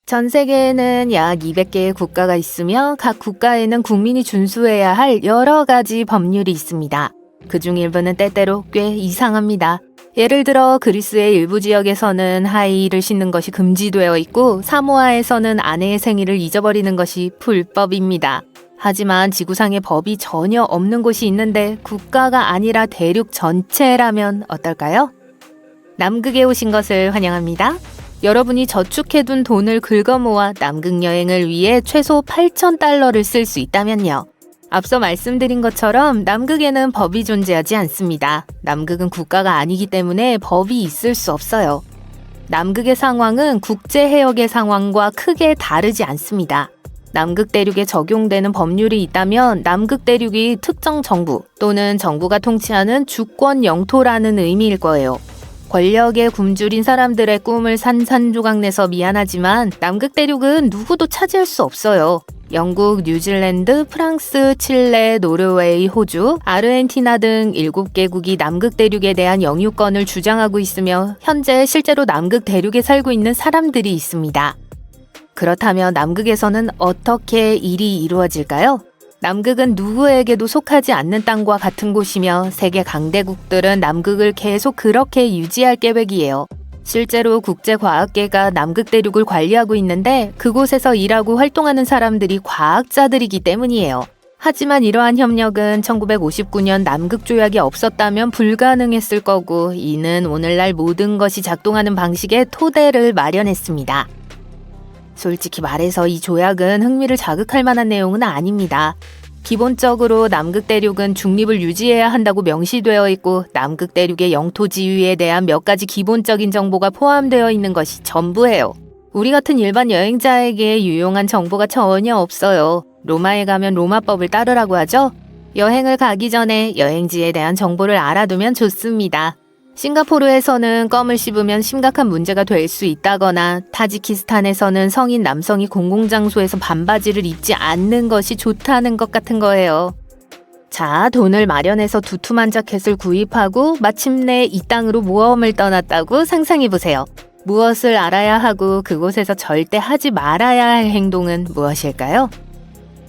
전 세계에는 약 200개의 국가가 있으며 각 국가에는 국민이 준수해야 할 여러 가지 법률이 있습니다. 그중 일부는 때때로 꽤 이상합니다. 예를 들어 그리스의 일부 지역에서는 하이힐을 신는 것이 금지되어 있고 사모아에서는 아내의 생일을 잊어버리는 것이 불법입니다. 하지만 지구상에 법이 전혀 없는 곳이 있는데 국가가 아니라 대륙 전체라면 어떨까요? 남극에 오신 것을 환영합니다. 여러분이 저축해둔 돈을 긁어모아 남극 여행을 위해 최소 8,000달러를 쓸 수 있다면요. 앞서 말씀드린 것처럼 남극에는 법이 존재하지 않습니다. 남극은 국가가 아니기 때문에 법이 있을 수 없어요. 남극의 상황은 국제 해역의 상황과 크게 다르지 않습니다. 남극 대륙에 적용되는 법률이 있다면 남극 대륙이 특정 정부 또는 정부가 통치하는 주권 영토라는 의미일 거예요. 권력에 굶주린 사람들의 꿈을 산산조각내서 미안하지만 남극 대륙은 누구도 차지할 수 없어요. 영국, 뉴질랜드, 프랑스, 칠레, 노르웨이, 호주, 아르헨티나 등 7개국이 남극 대륙에 대한 영유권을 주장하고 있으며 현재 실제로 남극 대륙에 살고 있는 사람들이 있습니다. 그렇다면 남극에서는 어떻게 일이 이루어질까요? 남극은 누구에게도 속하지 않는 땅과 같은 곳이며 세계 강대국들은 남극을 계속 그렇게 유지할 계획이에요. 실제로 국제과학계가 남극 대륙을 관리하고 있는데 그곳에서 일하고 활동하는 사람들이 과학자들이기 때문이에요. 하지만 이러한 협력은 1959년 남극 조약이 없었다면 불가능했을 거고 이는 오늘날 모든 것이 작동하는 방식의 토대를 마련했습니다. 솔직히 말해서 이 조약은 흥미를 자극할 만한 내용은 아닙니다. 기본적으로 남극 대륙은 중립을 유지해야 한다고 명시되어 있고 남극 대륙의 영토 지위에 대한 몇 가지 기본적인 정보가 포함되어 있는 것이 전부예요. 우리 같은 일반 여행자에게 유용한 정보가 전혀 없어요. 로마에 가면 로마법을 따르라고 하죠? 여행을 가기 전에 여행지에 대한 정보를 알아두면 좋습니다. 싱가포르에서는 껌을 씹으면 심각한 문제가 될 수 있다거나 타지키스탄에서는 성인 남성이 공공장소에서 반바지를 입지 않는 것이 좋다는 것 같은 거예요. 자, 돈을 마련해서 두툼한 자켓을 구입하고 마침내 이 땅으로 모험을 떠났다고 상상해보세요. 무엇을 알아야 하고 그곳에서 절대 하지 말아야 할 행동은 무엇일까요?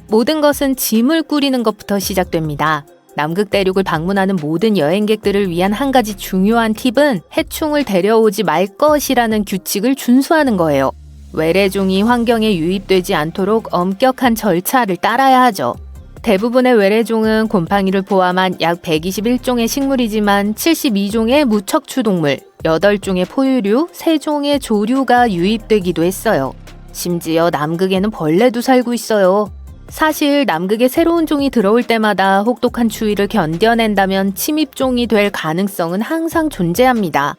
모든 것은 짐을 꾸리는 것부터 시작됩니다. 남극 대륙을 방문하는 모든 여행객들을 위한 한 가지 중요한 팁은 해충을 데려오지 말 것이라는 규칙을 준수하는 거예요. 외래종이 환경에 유입되지 않도록 엄격한 절차를 따라야 하죠. 대부분의 외래종은 곰팡이를 포함한 약 121종의 식물이지만 72종의 무척추동물, 8종의 포유류, 3종의 조류가 유입되기도 했어요. 심지어 남극에는 벌레도 살고 있어요. 사실 남극에 새로운 종이 들어올 때마다 혹독한 추위를 견뎌낸다면 침입종이 될 가능성은 항상 존재합니다.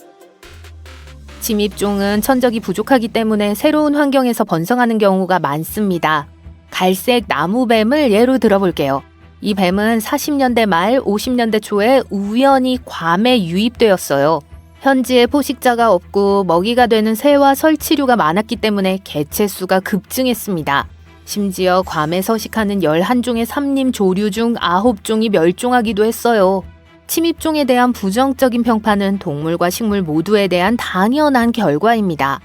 침입종은 천적이 부족하기 때문에 새로운 환경에서 번성하는 경우가 많습니다. 갈색 나무뱀을 예로 들어볼게요. 이 뱀은 40년대 말 50년대 초에 우연히 괌에 유입되었어요. 현지에 포식자가 없고 먹이가 되는 새와 설치류가 많았기 때문에 개체수가 급증했습니다. 심지어 괌에 서식하는 11종의 삼림 조류 중 9종이 멸종하기도 했어요. 침입종에 대한 부정적인 평판은 동물과 식물 모두에 대한 당연한 결과입니다.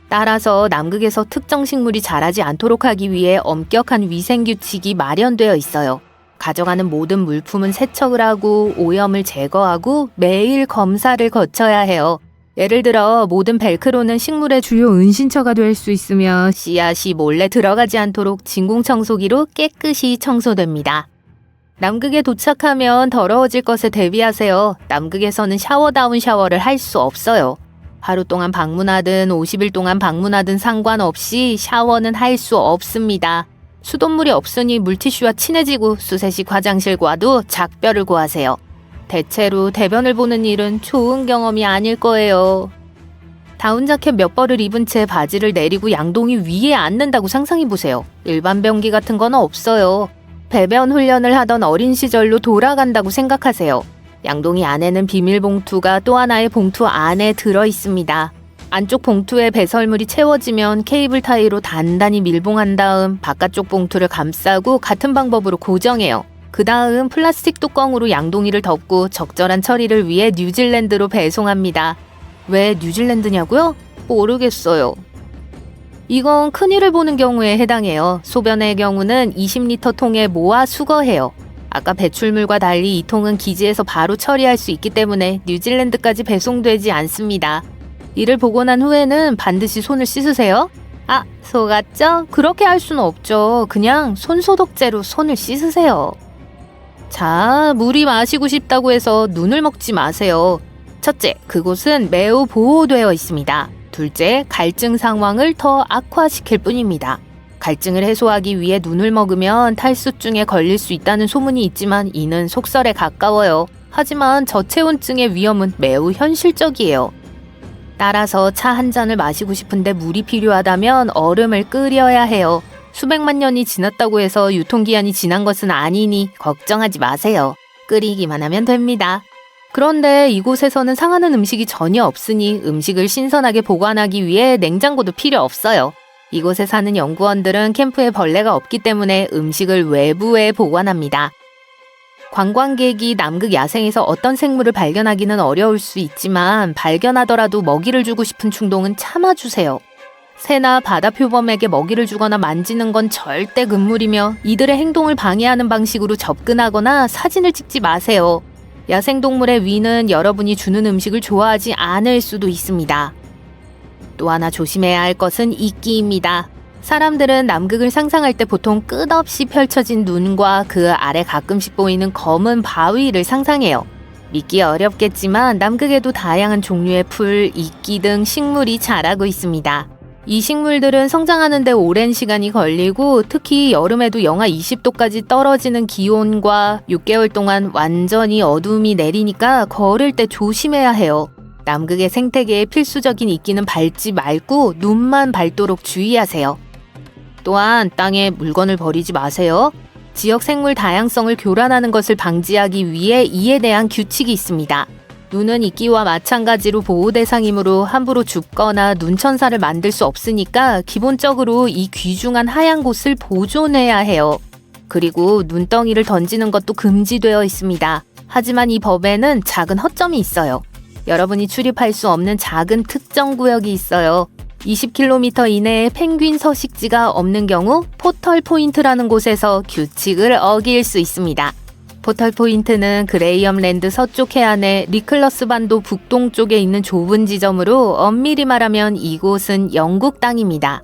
따라서 남극에서 특정 식물이 자라지 않도록 하기 위해 엄격한 위생규칙이 마련되어 있어요. 가져가는 모든 물품은 세척을 하고 오염을 제거하고 매일 검사를 거쳐야 해요. 예를 들어 모든 벨크로는 식물의 주요 은신처가 될 수 있으며 씨앗이 몰래 들어가지 않도록 진공청소기로 깨끗이 청소됩니다. 남극에 도착하면 더러워질 것에 대비하세요. 남극에서는 샤워다운 샤워를 할 수 없어요. 하루 동안 방문하든 50일 동안 방문하든 상관없이 샤워는 할 수 없습니다. 수돗물이 없으니 물티슈와 친해지고 수세식 화장실과도 작별을 고하세요. 대체로 대변을 보는 일은 좋은 경험이 아닐 거예요. 다운 자켓 몇 벌을 입은 채 바지를 내리고 양동이 위에 앉는다고 상상해보세요. 일반 변기 같은 건 없어요. 배변 훈련을 하던 어린 시절로 돌아간다고 생각하세요. 양동이 안에는 비밀봉투가 또 하나의 봉투 안에 들어있습니다. 안쪽 봉투에 배설물이 채워지면 케이블 타이로 단단히 밀봉한 다음 바깥쪽 봉투를 감싸고 같은 방법으로 고정해요. 그 다음 플라스틱 뚜껑으로 양동이를 덮고 적절한 처리를 위해 뉴질랜드로 배송합니다. 왜 뉴질랜드냐고요? 모르겠어요. 이건 큰일을 보는 경우에 해당해요. 소변의 경우는 20리터 통에 모아 수거해요. 아까 배출물과 달리 이 통은 기지에서 바로 처리할 수 있기 때문에 뉴질랜드까지 배송되지 않습니다. 이를 보고 난 후에는 반드시 손을 씻으세요. 아, 속았죠? 그렇게 할 수는 없죠. 그냥 손소독제로 손을 씻으세요. 자, 물이 마시고 싶다고 해서 눈을 먹지 마세요. 첫째, 그곳은 매우 보호되어 있습니다. 둘째, 갈증 상황을 더 악화시킬 뿐입니다. 갈증을 해소하기 위해 눈을 먹으면 탈수증에 걸릴 수 있다는 소문이 있지만 이는 속설에 가까워요. 하지만 저체온증의 위험은 매우 현실적이에요. 따라서 차 한 잔을 마시고 싶은데 물이 필요하다면 얼음을 끓여야 해요. 수백만 년이 지났다고 해서 유통기한이 지난 것은 아니니 걱정하지 마세요. 끓이기만 하면 됩니다. 그런데 이곳에서는 상하는 음식이 전혀 없으니 음식을 신선하게 보관하기 위해 냉장고도 필요 없어요. 이곳에 사는 연구원들은 캠프에 벌레가 없기 때문에 음식을 외부에 보관합니다. 관광객이 남극 야생에서 어떤 생물을 발견하기는 어려울 수 있지만 발견하더라도 먹이를 주고 싶은 충동은 참아주세요. 새나 바다 표범에게 먹이를 주거나 만지는 건 절대 금물이며 이들의 행동을 방해하는 방식으로 접근하거나 사진을 찍지 마세요. 야생동물의 위는 여러분이 주는 음식을 좋아하지 않을 수도 있습니다. 또 하나 조심해야 할 것은 이끼입니다. 사람들은 남극을 상상할 때 보통 끝없이 펼쳐진 눈과 그 아래 가끔씩 보이는 검은 바위를 상상해요. 믿기 어렵겠지만 남극에도 다양한 종류의 풀, 이끼 등 식물이 자라고 있습니다. 이 식물들은 성장하는 데 오랜 시간이 걸리고 특히 여름에도 영하 20도까지 떨어지는 기온과 6개월 동안 완전히 어둠이 내리니까 걸을 때 조심해야 해요. 남극의 생태계에 필수적인 이끼는 밟지 말고 눈만 밟도록 주의하세요. 또한 땅에 물건을 버리지 마세요. 지역 생물 다양성을 교란하는 것을 방지하기 위해 이에 대한 규칙이 있습니다. 눈은 이끼와 마찬가지로 보호 대상이므로 함부로 줍거나 눈천사를 만들 수 없으니까 기본적으로 이 귀중한 하얀 곳을 보존해야 해요. 그리고 눈덩이를 던지는 것도 금지되어 있습니다. 하지만 이 법에는 작은 허점이 있어요. 여러분이 출입할 수 없는 작은 특정 구역이 있어요. 20km 이내에 펭귄 서식지가 없는 경우 포털 포인트라는 곳에서 규칙을 어길 수 있습니다. 포털 포인트는 그레이엄 랜드 서쪽 해안의 니클러스 반도 북동쪽에 있는 좁은 지점으로 엄밀히 말하면 이곳은 영국 땅입니다.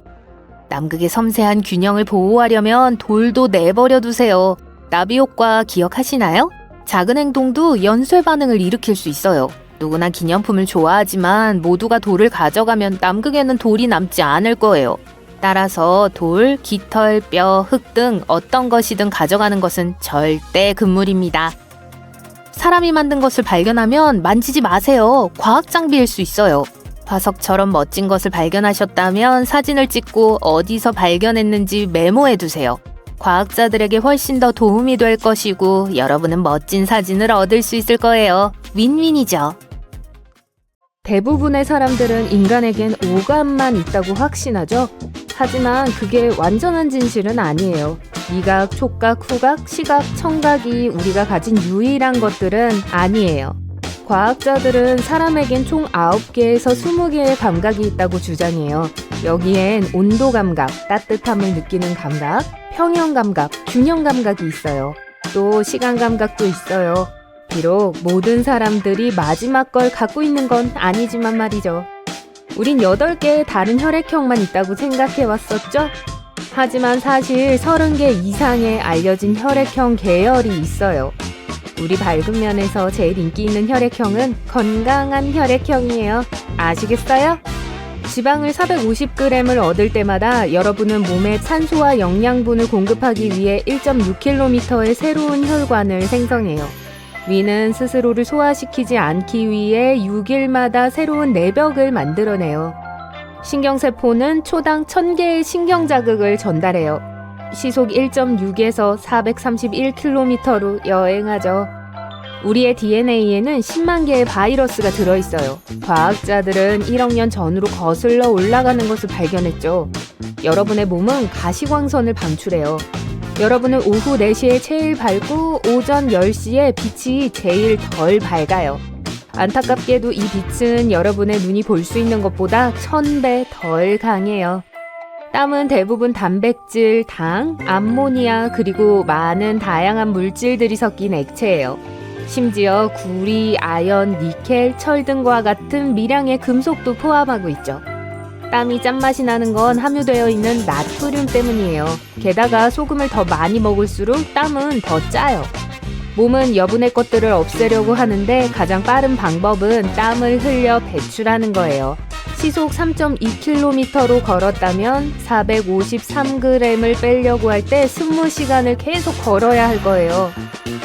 남극의 섬세한 균형을 보호하려면 돌도 내버려 두세요. 나비 효과 기억하시나요? 작은 행동도 연쇄 반응을 일으킬 수 있어요. 누구나 기념품을 좋아하지만 모두가 돌을 가져가면 남극에는 돌이 남지 않을 거예요. 따라서 돌, 깃털, 뼈, 흙 등 어떤 것이든 가져가는 것은 절대 금물입니다. 사람이 만든 것을 발견하면 만지지 마세요. 과학 장비일 수 있어요. 화석처럼 멋진 것을 발견하셨다면 사진을 찍고 어디서 발견했는지 메모해 두세요. 과학자들에게 훨씬 더 도움이 될 것이고 여러분은 멋진 사진을 얻을 수 있을 거예요. 윈윈이죠. 대부분의 사람들은 인간에겐 오감만 있다고 확신하죠. 하지만 그게 완전한 진실은 아니에요. 미각, 촉각, 후각, 시각, 청각이 우리가 가진 유일한 것들은 아니에요. 과학자들은 사람에겐 총 9개에서 20개의 감각이 있다고 주장해요. 여기엔 온도 감각, 따뜻함을 느끼는 감각, 평형 감각, 균형 감각이 있어요. 또 시간 감각도 있어요. 비록 모든 사람들이 마지막 걸 갖고 있는 건 아니지만 말이죠. 우린 8개의 다른 혈액형만 있다고 생각해왔었죠? 하지만 사실 30개 이상의 알려진 혈액형 계열이 있어요. 우리 밝은 면에서 제일 인기 있는 혈액형은 건강한 혈액형이에요. 아시겠어요? 지방을 450g을 얻을 때마다 여러분은 몸에 산소와 영양분을 공급하기 위해 1.6km의 새로운 혈관을 생성해요. 위는 스스로를 소화시키지 않기 위해 6일마다 새로운 내벽을 만들어내요. 신경세포는 초당 1000개의 신경자극을 전달해요. 시속 1.6에서 431km로 여행하죠. 우리의 DNA에는 10만 개의 바이러스가 들어있어요. 과학자들은 1억 년 전으로 거슬러 올라가는 것을 발견했죠. 여러분의 몸은 가시광선을 방출해요. 여러분은 오후 4시에 제일 밝고 오전 10시에 빛이 제일 덜 밝아요. 안타깝게도 이 빛은 여러분의 눈이 볼 수 있는 것보다 1000배 덜 강해요. 땀은 대부분 단백질, 당, 암모니아 그리고 많은 다양한 물질들이 섞인 액체예요. 심지어 구리, 아연, 니켈, 철 등과 같은 미량의 금속도 포함하고 있죠. 땀이 짠맛이 나는 건 함유되어 있는 나트륨 때문이에요. 게다가 소금을 더 많이 먹을수록 땀은 더 짜요. 몸은 여분의 것들을 없애려고 하는데 가장 빠른 방법은 땀을 흘려 배출하는 거예요. 시속 3.2km로 걸었다면 453g을 빼려고 할 때 20시간을 계속 걸어야 할 거예요.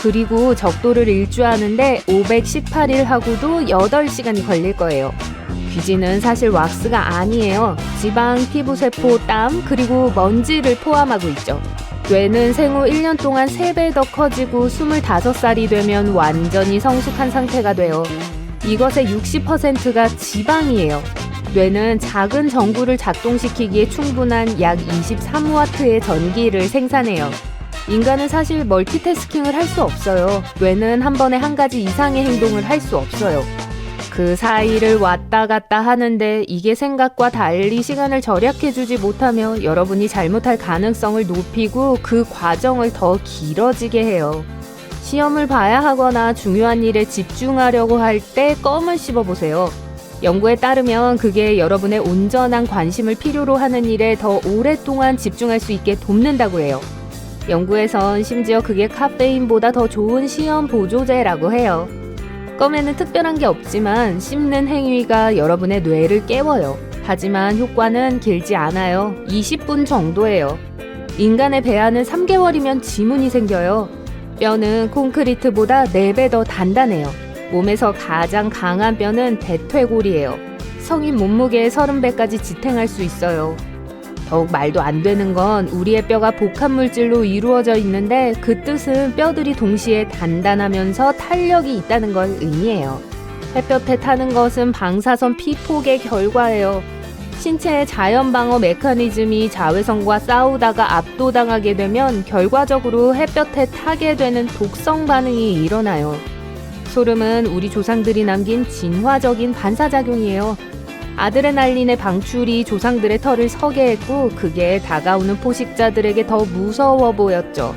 그리고 적도를 일주하는데 518일 하고도 8시간이 걸릴 거예요. 귀지는 사실 왁스가 아니에요. 지방, 피부세포, 땀, 그리고 먼지를 포함하고 있죠. 뇌는 생후 1년 동안 3배 더 커지고 25살이 되면 완전히 성숙한 상태가 돼요. 이것의 60%가 지방이에요. 뇌는 작은 전구를 작동시키기에 충분한 약 23W의 전기를 생산해요. 인간은 사실 멀티태스킹을 할 수 없어요. 뇌는 한 번에 한 가지 이상의 행동을 할 수 없어요. 그 사이를 왔다 갔다 하는데 이게 생각과 달리 시간을 절약해주지 못하며 여러분이 잘못할 가능성을 높이고 그 과정을 더 길어지게 해요. 시험을 봐야 하거나 중요한 일에 집중하려고 할 때 껌을 씹어보세요. 연구에 따르면 그게 여러분의 온전한 관심을 필요로 하는 일에 더 오랫동안 집중할 수 있게 돕는다고 해요. 연구에선 심지어 그게 카페인보다 더 좋은 시험 보조제라고 해요. 껌에는 특별한 게 없지만 씹는 행위가 여러분의 뇌를 깨워요. 하지만 효과는 길지 않아요. 20분 정도예요. 인간의 배아는 3개월이면 지문이 생겨요. 뼈는 콘크리트보다 4배 더 단단해요. 몸에서 가장 강한 뼈는 대퇴골이에요. 성인 몸무게의 30배까지 지탱할 수 있어요. 더욱 말도 안 되는 건 우리의 뼈가 복합물질로 이루어져 있는데 그 뜻은 뼈들이 동시에 단단하면서 탄력이 있다는 걸 의미해요. 햇볕에 타는 것은 방사선 피폭의 결과예요. 신체의 자연 방어 메커니즘이 자외선과 싸우다가 압도당하게 되면 결과적으로 햇볕에 타게 되는 독성 반응이 일어나요. 소름은 우리 조상들이 남긴 진화적인 반사작용이에요. 아드레날린의 방출이 조상들의 털을 서게 했고 그게 다가오는 포식자들에게 더 무서워 보였죠.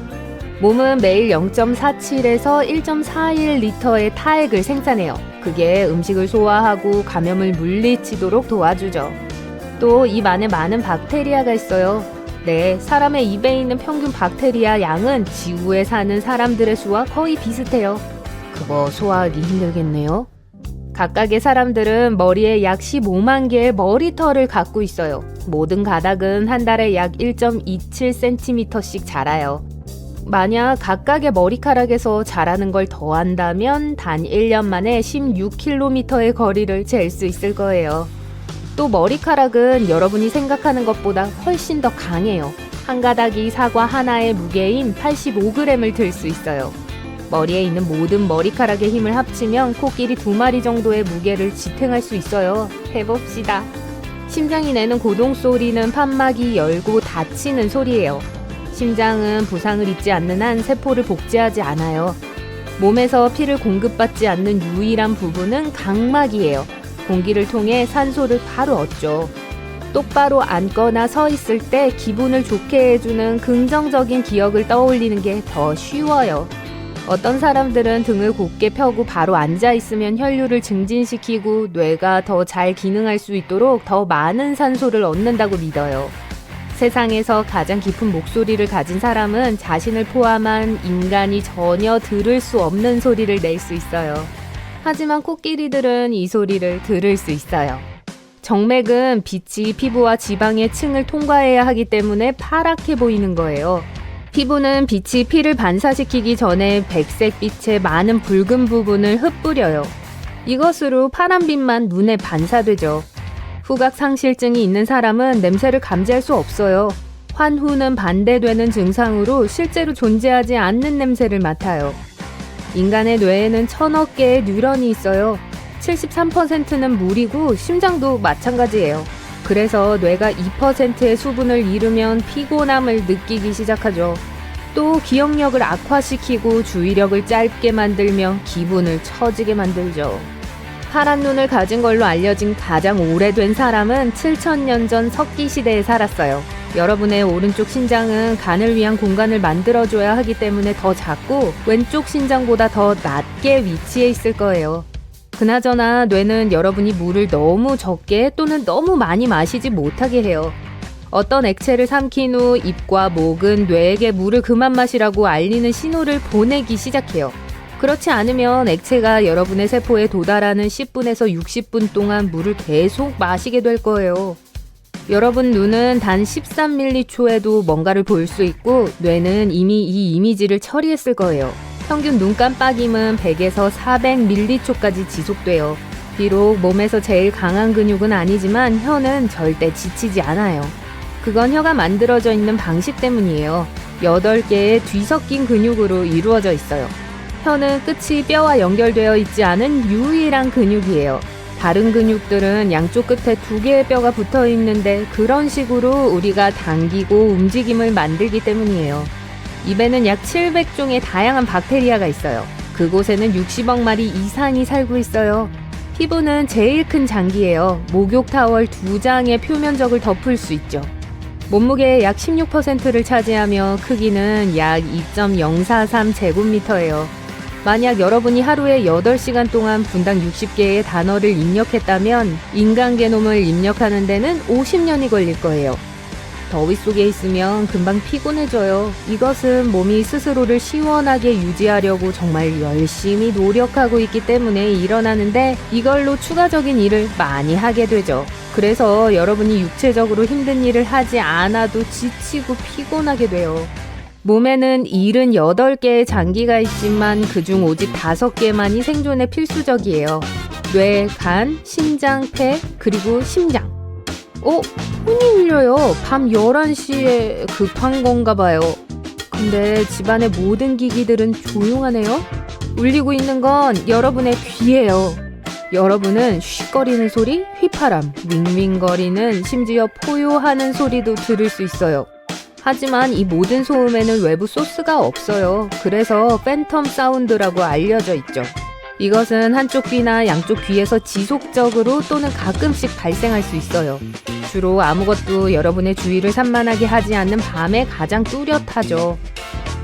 몸은 매일 0.47에서 1.41리터의 타액을 생산해요. 그게 음식을 소화하고 감염을 물리치도록 도와주죠. 또 입 안에 많은 박테리아가 있어요. 네, 사람의 입에 있는 평균 박테리아 양은 지구에 사는 사람들의 수와 거의 비슷해요. 그거 소화하기 힘들겠네요. 각각의 사람들은 머리에 약 15만 개의 머리털을 갖고 있어요. 모든 가닥은 한 달에 약 1.27cm씩 자라요. 만약 각각의 머리카락에서 자라는 걸 더한다면 단 1년 만에 16km의 거리를 잴 수 있을 거예요. 또 머리카락은 여러분이 생각하는 것보다 훨씬 더 강해요. 한 가닥이 사과 하나의 무게인 85g을 들 수 있어요. 머리에 있는 모든 머리카락의 힘을 합치면 코끼리 2마리 정도의 무게를 지탱할 수 있어요. 해봅시다. 심장이 내는 고동 소리는 판막이 열고 닫히는 소리예요. 심장은 부상을 입지 않는 한 세포를 복제하지 않아요. 몸에서 피를 공급받지 않는 유일한 부분은 각막이에요. 공기를 통해 산소를 바로 얻죠. 똑바로 앉거나 서 있을 때 기분을 좋게 해주는 긍정적인 기억을 떠올리는 게 더 쉬워요. 어떤 사람들은 등을 곧게 펴고 바로 앉아 있으면 혈류를 증진시키고 뇌가 더 잘 기능할 수 있도록 더 많은 산소를 얻는다고 믿어요. 세상에서 가장 깊은 목소리를 가진 사람은 자신을 포함한 인간이 전혀 들을 수 없는 소리를 낼 수 있어요. 하지만 코끼리들은 이 소리를 들을 수 있어요. 정맥은 빛이 피부와 지방의 층을 통과해야 하기 때문에 파랗게 보이는 거예요. 피부는 빛이 피를 반사시키기 전에 백색빛의 많은 붉은 부분을 흩뿌려요. 이것으로 파란빛만 눈에 반사되죠. 후각상실증이 있는 사람은 냄새를 감지할 수 없어요. 환후는 반대되는 증상으로 실제로 존재하지 않는 냄새를 맡아요. 인간의 뇌에는 1000억 개의 뉴런이 있어요. 73%는 물이고 심장도 마찬가지예요. 그래서 뇌가 2%의 수분을 잃으면 피곤함을 느끼기 시작하죠. 또 기억력을 악화시키고 주의력을 짧게 만들며 기분을 처지게 만들죠. 파란 눈을 가진 걸로 알려진 가장 오래된 사람은 7000년 전 석기시대에 살았어요. 여러분의 오른쪽 신장은 간을 위한 공간을 만들어줘야 하기 때문에 더 작고 왼쪽 신장보다 더 낮게 위치해 있을 거예요. 그나저나 뇌는 여러분이 물을 너무 적게 또는 너무 많이 마시지 못하게 해요. 어떤 액체를 삼킨 후 입과 목은 뇌에게 물을 그만 마시라고 알리는 신호를 보내기 시작해요. 그렇지 않으면 액체가 여러분의 세포에 도달하는 10분에서 60분 동안 물을 계속 마시게 될 거예요. 여러분 눈은 단 13mC초에도 뭔가를 볼 수 있고 뇌는 이미 이 이미지를 처리했을 거예요. 평균 눈 깜빡임은 100에서 400mC초까지 지속돼요. 비록 몸에서 제일 강한 근육은 아니지만 혀는 절대 지치지 않아요. 그건 혀가 만들어져 있는 방식 때문이에요. 8개의 뒤섞인 근육으로 이루어져 있어요. 혀는 끝이 뼈와 연결되어 있지 않은 유일한 근육이에요. 다른 근육들은 양쪽 끝에 2개의 뼈가 붙어 있는데 그런 식으로 우리가 당기고 움직임을 만들기 때문이에요. 입에는 약 700종의 다양한 박테리아가 있어요. 그곳에는 60억 마리 이상이 살고 있어요. 피부는 제일 큰 장기예요. 목욕 타월 2장의 표면적을 덮을 수 있죠. 몸무게의 약 16%를 차지하며 크기는 약 2.043제곱미터예요. 만약 여러분이 하루에 8시간 동안 분당 60개의 단어를 입력했다면 인간 게놈을 입력하는 데는 50년이 걸릴 거예요. 더위 속에 있으면 금방 피곤해져요. 이것은 몸이 스스로를 시원하게 유지하려고 정말 열심히 노력하고 있기 때문에 일어나는데 이걸로 추가적인 일을 많이 하게 되죠. 그래서 여러분이 육체적으로 힘든 일을 하지 않아도 지치고 피곤하게 돼요. 몸에는 78개의 장기가 있지만 그중 오직 5개만이 생존에 필수적이에요. 뇌, 간, 심장, 폐, 그리고 심장. 혼이 울려요. 밤 11시에 급한 건가 봐요. 근데 집안의 모든 기기들은 조용하네요. 울리고 있는 건 여러분의 귀예요. 여러분은 쉿거리는 소리, 휘파람, 윙윙거리는 심지어 포효하는 소리도 들을 수 있어요. 하지만 이 모든 소음에는 외부 소스가 없어요. 그래서 팬텀 사운드라고 알려져 있죠. 이것은 한쪽 귀나 양쪽 귀에서 지속적으로 또는 가끔씩 발생할 수 있어요. 주로 아무것도 여러분의 주의를 산만하게 하지 않는 밤에 가장 뚜렷하죠.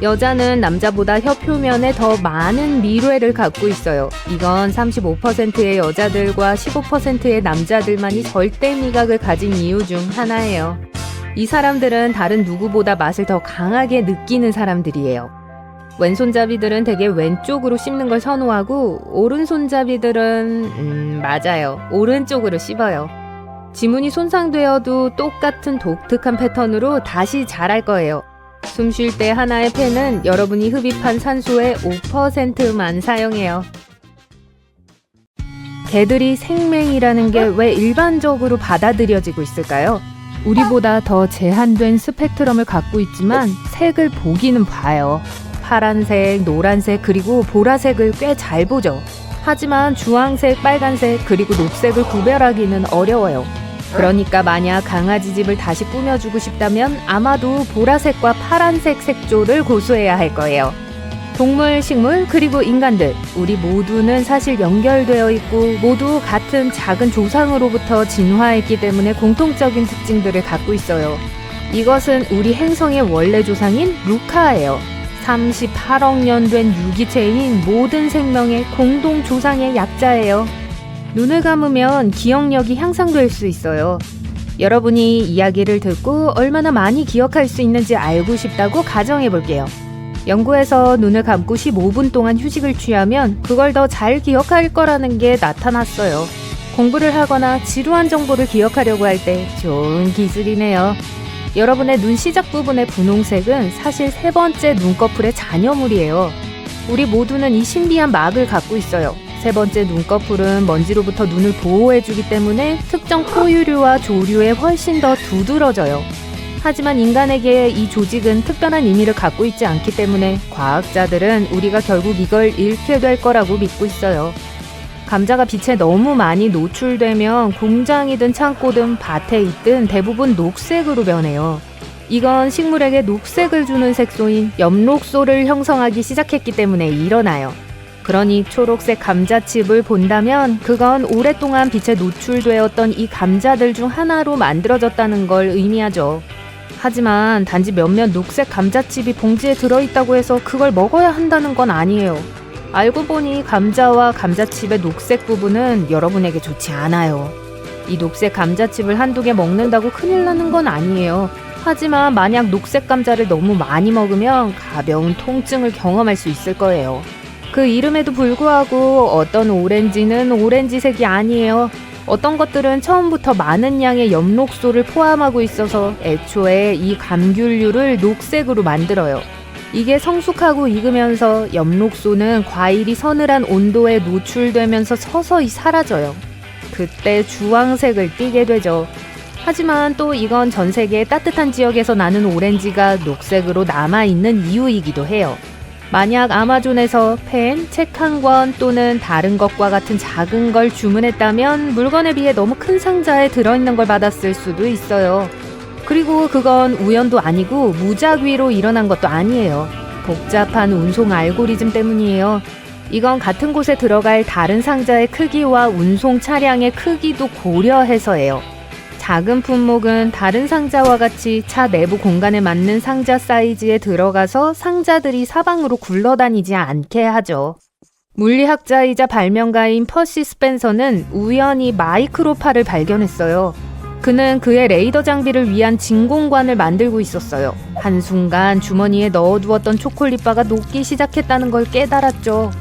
여자는 남자보다 혀 표면에 더 많은 미뢰를 갖고 있어요. 이건 35%의 여자들과 15%의 남자들만이 절대 미각을 가진 이유 중 하나예요. 이 사람들은 다른 누구보다 맛을 더 강하게 느끼는 사람들이에요. 왼손잡이들은 대개 왼쪽으로 씹는 걸 선호하고 오른손잡이들은 맞아요. 오른쪽으로 씹어요. 지문이 손상되어도 똑같은 독특한 패턴으로 다시 자랄 거예요. 숨 쉴 때 하나의 폐는 여러분이 흡입한 산소의 5%만 사용해요. 개들이 생맹이라는 게 왜 일반적으로 받아들여지고 있을까요? 우리보다 더 제한된 스펙트럼을 갖고 있지만 색을 보기는 봐요. 파란색, 노란색, 그리고 보라색을 꽤 잘 보죠. 하지만 주황색, 빨간색, 그리고 녹색을 구별하기는 어려워요. 그러니까 만약 강아지 집을 다시 꾸며주고 싶다면 아마도 보라색과 파란색 색조를 고수해야 할 거예요. 동물, 식물, 그리고 인간들, 우리 모두는 사실 연결되어 있고 모두 같은 작은 조상으로부터 진화했기 때문에 공통적인 특징들을 갖고 있어요. 이것은 우리 행성의 원래 조상인 루카예요. 38억 년 된 유기체인 모든 생명의 공동 조상의 약자예요. 눈을 감으면 기억력이 향상될 수 있어요. 여러분이 이야기를 듣고 얼마나 많이 기억할 수 있는지 알고 싶다고 가정해 볼게요. 연구에서 눈을 감고 15분 동안 휴식을 취하면 그걸 더 잘 기억할 거라는 게 나타났어요. 공부를 하거나 지루한 정보를 기억하려고 할 때 좋은 기술이네요. 여러분의 눈 시작 부분의 분홍색은 사실 3번째 눈꺼풀의 잔여물이에요. 우리 모두는 이 신비한 막을 갖고 있어요. 3번째 눈꺼풀은 먼지로부터 눈을 보호해주기 때문에 특정 포유류와 조류에 훨씬 더 두드러져요. 하지만 인간에게 이 조직은 특별한 의미를 갖고 있지 않기 때문에 과학자들은 우리가 결국 이걸 잃게 될 거라고 믿고 있어요. 감자가 빛에 너무 많이 노출되면 공장이든 창고든 밭에 있든 대부분 녹색으로 변해요. 이건 식물에게 녹색을 주는 색소인 엽록소를 형성하기 시작했기 때문에 일어나요. 그러니 초록색 감자칩을 본다면 그건 오랫동안 빛에 노출되었던 이 감자들 중 하나로 만들어졌다는 걸 의미하죠. 하지만 단지 몇몇 녹색 감자칩이 봉지에 들어있다고 해서 그걸 먹어야 한다는 건 아니에요. 알고 보니 감자와 감자칩의 녹색 부분은 여러분에게 좋지 않아요. 이 녹색 감자칩을 한두 개 먹는다고 큰일 나는 건 아니에요. 하지만 만약 녹색 감자를 너무 많이 먹으면 가벼운 통증을 경험할 수 있을 거예요. 그 이름에도 불구하고 어떤 오렌지는 오렌지색이 아니에요. 어떤 것들은 처음부터 많은 양의 엽록소를 포함하고 있어서 애초에 이 감귤류를 녹색으로 만들어요. 이게 성숙하고 익으면서 엽록소는 과일이 서늘한 온도에 노출되면서 서서히 사라져요. 그때 주황색을 띠게 되죠. 하지만 또 이건 전 세계 따뜻한 지역에서 나는 오렌지가 녹색으로 남아있는 이유이기도 해요. 만약 아마존에서 펜, 책 한 권 또는 다른 것과 같은 작은 걸 주문했다면 물건에 비해 너무 큰 상자에 들어있는 걸 받았을 수도 있어요. 그리고 그건 우연도 아니고 무작위로 일어난 것도 아니에요. 복잡한 운송 알고리즘 때문이에요. 이건 같은 곳에 들어갈 다른 상자의 크기와 운송 차량의 크기도 고려해서예요. 작은 품목은 다른 상자와 같이 차 내부 공간에 맞는 상자 사이즈에 들어가서 상자들이 사방으로 굴러다니지 않게 하죠. 물리학자이자 발명가인 퍼시 스펜서는 우연히 마이크로파를 발견했어요. 그는 그의 레이더 장비를 위한 진공관을 만들고 있었어요. 한순간 주머니에 넣어두었던 초콜릿바가 녹기 시작했다는 걸 깨달았죠.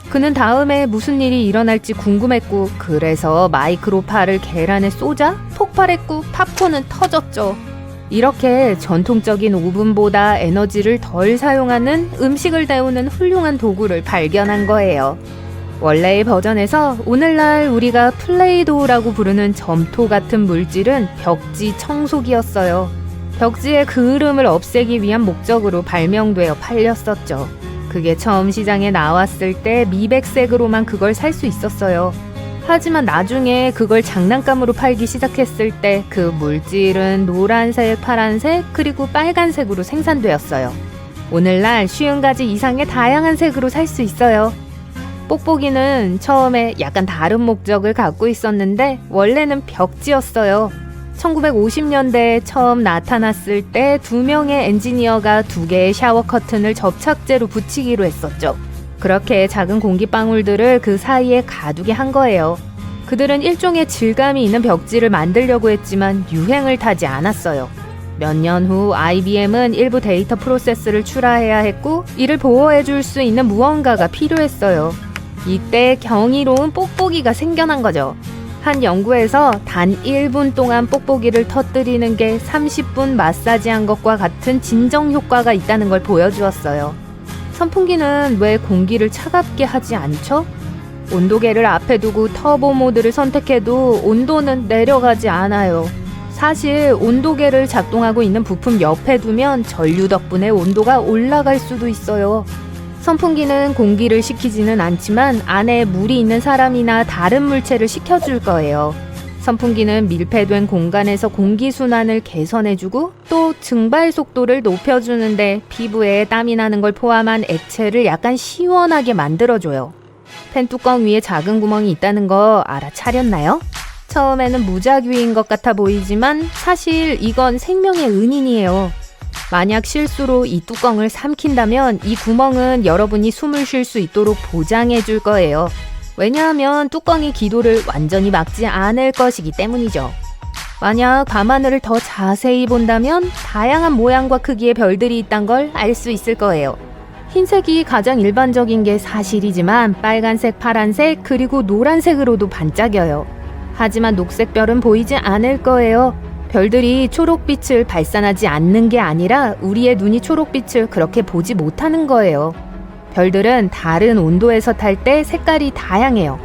그는 다음에 무슨 일이 일어날지 궁금했고 그래서 마이크로파를 계란에 쏘자 폭발했고 팝콘은 터졌죠. 이렇게 전통적인 오븐보다 에너지를 덜 사용하는 음식을 데우는 훌륭한 도구를 발견한 거예요. 원래의 버전에서 오늘날 우리가 플레이도우라고 부르는 점토 같은 물질은 벽지 청소기였어요. 벽지의 그을음을 없애기 위한 목적으로 발명되어 팔렸었죠. 그게 처음 시장에 나왔을 때 미백색으로만 그걸 살 수 있었어요. 하지만 나중에 그걸 장난감으로 팔기 시작했을 때 그 물질은 노란색, 파란색, 그리고 빨간색으로 생산되었어요. 오늘날 50가지 이상의 다양한 색으로 살 수 있어요. 뽁뽁이는 처음에 약간 다른 목적을 갖고 있었는데 원래는 벽지였어요. 1950년대에 처음 나타났을 때 2명의 엔지니어가 2개의 샤워 커튼을 접착제로 붙이기로 했었죠. 그렇게 작은 공기방울들을 그 사이에 가두게 한 거예요. 그들은 일종의 질감이 있는 벽지를 만들려고 했지만 유행을 타지 않았어요. 몇 년 후 IBM은 일부 데이터 프로세스를 출하해야 했고 이를 보호해줄 수 있는 무언가가 필요했어요. 이때 경이로운 뽁뽁이가 생겨난 거죠. 한 연구에서 단 1분 동안 뽁뽁이를 터뜨리는 게 30분 마사지한 것과 같은 진정 효과가 있다는 걸 보여주었어요. 선풍기는 왜 공기를 차갑게 하지 않죠? 온도계를 앞에 두고 터보 모드를 선택해도 온도는 내려가지 않아요. 사실 온도계를 작동하고 있는 부품 옆에 두면 전류 덕분에 온도가 올라갈 수도 있어요. 선풍기는 공기를 식히지는 않지만 안에 물이 있는 사람이나 다른 물체를 식혀줄 거예요. 선풍기는 밀폐된 공간에서 공기순환을 개선해주고 또 증발 속도를 높여주는데 피부에 땀이 나는 걸 포함한 액체를 약간 시원하게 만들어줘요. 팬 뚜껑 위에 작은 구멍이 있다는 거 알아차렸나요? 처음에는 무작위인 것 같아 보이지만 사실 이건 생명의 은인이에요. 만약 실수로 이 뚜껑을 삼킨다면 이 구멍은 여러분이 숨을 쉴 수 있도록 보장해 줄 거예요. 왜냐하면 뚜껑이 기도를 완전히 막지 않을 것이기 때문이죠. 만약 밤하늘을 더 자세히 본다면 다양한 모양과 크기의 별들이 있단 걸 알 수 있을 거예요. 흰색이 가장 일반적인 게 사실이지만 빨간색, 파란색, 그리고 노란색으로도 반짝여요. 하지만 녹색별은 보이지 않을 거예요. 별들이 초록빛을 발산하지 않는 게 아니라 우리의 눈이 초록빛을 그렇게 보지 못하는 거예요. 별들은 다른 온도에서 탈 때 색깔이 다양해요.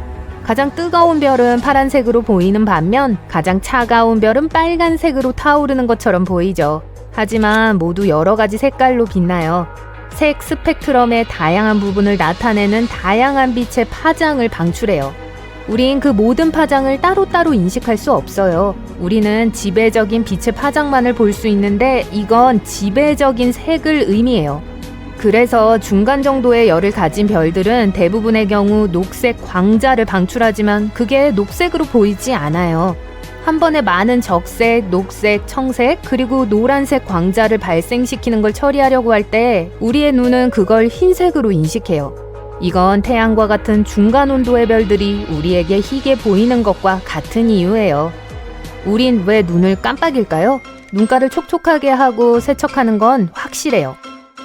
가장 뜨거운 별은 파란색으로 보이는 반면 가장 차가운 별은 빨간색으로 타오르는 것처럼 보이죠. 하지만 모두 여러 가지 색깔로 빛나요. 색 스펙트럼의 다양한 부분을 나타내는 다양한 빛의 파장을 방출해요. 우린 그 모든 파장을 따로따로 인식할 수 없어요. 우리는 지배적인 빛의 파장만을 볼 수 있는데 이건 지배적인 색을 의미해요. 그래서 중간 정도의 열을 가진 별들은 대부분의 경우 녹색 광자를 방출하지만 그게 녹색으로 보이지 않아요. 한 번에 많은 적색, 녹색, 청색, 그리고 노란색 광자를 발생시키는 걸 처리하려고 할 때 우리의 눈은 그걸 흰색으로 인식해요. 이건 태양과 같은 중간 온도의 별들이 우리에게 희게 보이는 것과 같은 이유예요. 우린 왜 눈을 깜빡일까요? 눈가를 촉촉하게 하고 세척하는 건 확실해요.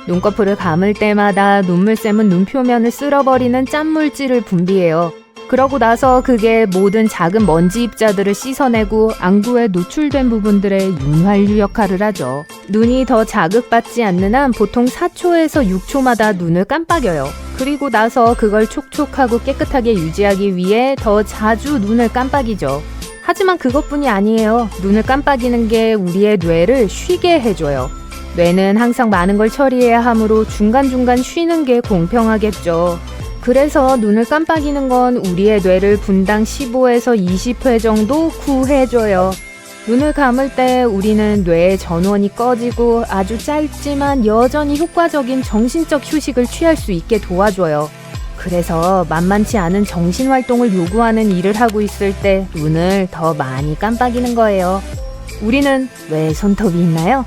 눈꺼풀을 감을 때마다 눈물샘은 눈 표면을 쓸어버리는 짠물질을 분비해요. 그러고 나서 그게 모든 작은 먼지 입자들을 씻어내고 안구에 노출된 부분들의 윤활유 역할을 하죠. 눈이 더 자극받지 않는 한 보통 4초에서 6초마다 눈을 깜빡여요. 그리고 나서 그걸 촉촉하고 깨끗하게 유지하기 위해 더 자주 눈을 깜빡이죠. 하지만 그것뿐이 아니에요. 눈을 깜빡이는 게 우리의 뇌를 쉬게 해줘요. 뇌는 항상 많은 걸 처리해야 하므로 중간중간 쉬는 게 공평하겠죠. 그래서 눈을 깜빡이는 건 우리의 뇌를 분당 15에서 20회 정도 구해줘요. 눈을 감을 때 우리는 뇌의 전원이 꺼지고 아주 짧지만 여전히 효과적인 정신적 휴식을 취할 수 있게 도와줘요. 그래서 만만치 않은 정신활동을 요구하는 일을 하고 있을 때 눈을 더 많이 깜빡이는 거예요. 우리는 왜 손톱이 있나요?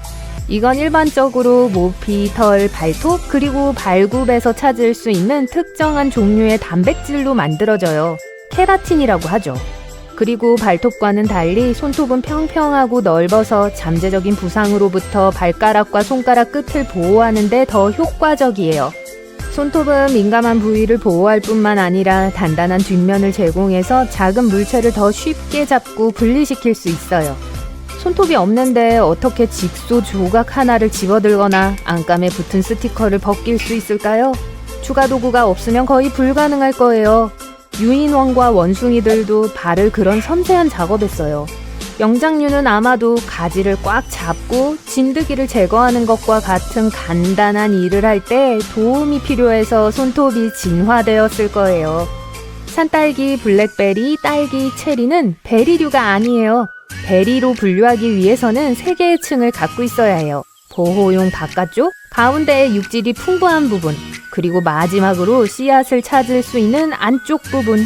이건 일반적으로 모피, 털, 발톱, 그리고 발굽에서 찾을 수 있는 특정한 종류의 단백질로 만들어져요. 케라틴이라고 하죠. 그리고 발톱과는 달리 손톱은 평평하고 넓어서 잠재적인 부상으로부터 발가락과 손가락 끝을 보호하는 데 더 효과적이에요. 손톱은 민감한 부위를 보호할 뿐만 아니라 단단한 뒷면을 제공해서 작은 물체를 더 쉽게 잡고 분리시킬 수 있어요. 손톱이 없는데 어떻게 직소 조각 하나를 집어들거나 안감에 붙은 스티커를 벗길 수 있을까요? 추가 도구가 없으면 거의 불가능할 거예요. 유인원과 원숭이들도 발을 그런 섬세한 작업에 써요. 영장류는 아마도 가지를 꽉 잡고 진드기를 제거하는 것과 같은 간단한 일을 할 때 도움이 필요해서 손톱이 진화되었을 거예요. 산딸기, 블랙베리, 딸기, 체리는 베리류가 아니에요. 베리로 분류하기 위해서는 3개의 층을 갖고 있어야 해요. 보호용 바깥쪽, 가운데에 육질이 풍부한 부분, 그리고 마지막으로 씨앗을 찾을 수 있는 안쪽 부분.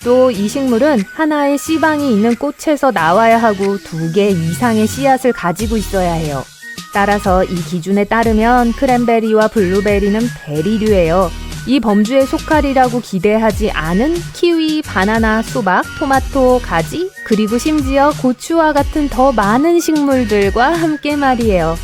또 이 식물은 하나의 씨방이 있는 꽃에서 나와야 하고 2개 이상의 씨앗을 가지고 있어야 해요. 따라서 이 기준에 따르면 크랜베리와 블루베리는 베리류예요. 이 범주에 속하리라고 기대하지 않은 키위, 바나나, 수박, 토마토, 가지, 그리고 심지어 고추와 같은 더 많은 식물들과 함께 말이에요.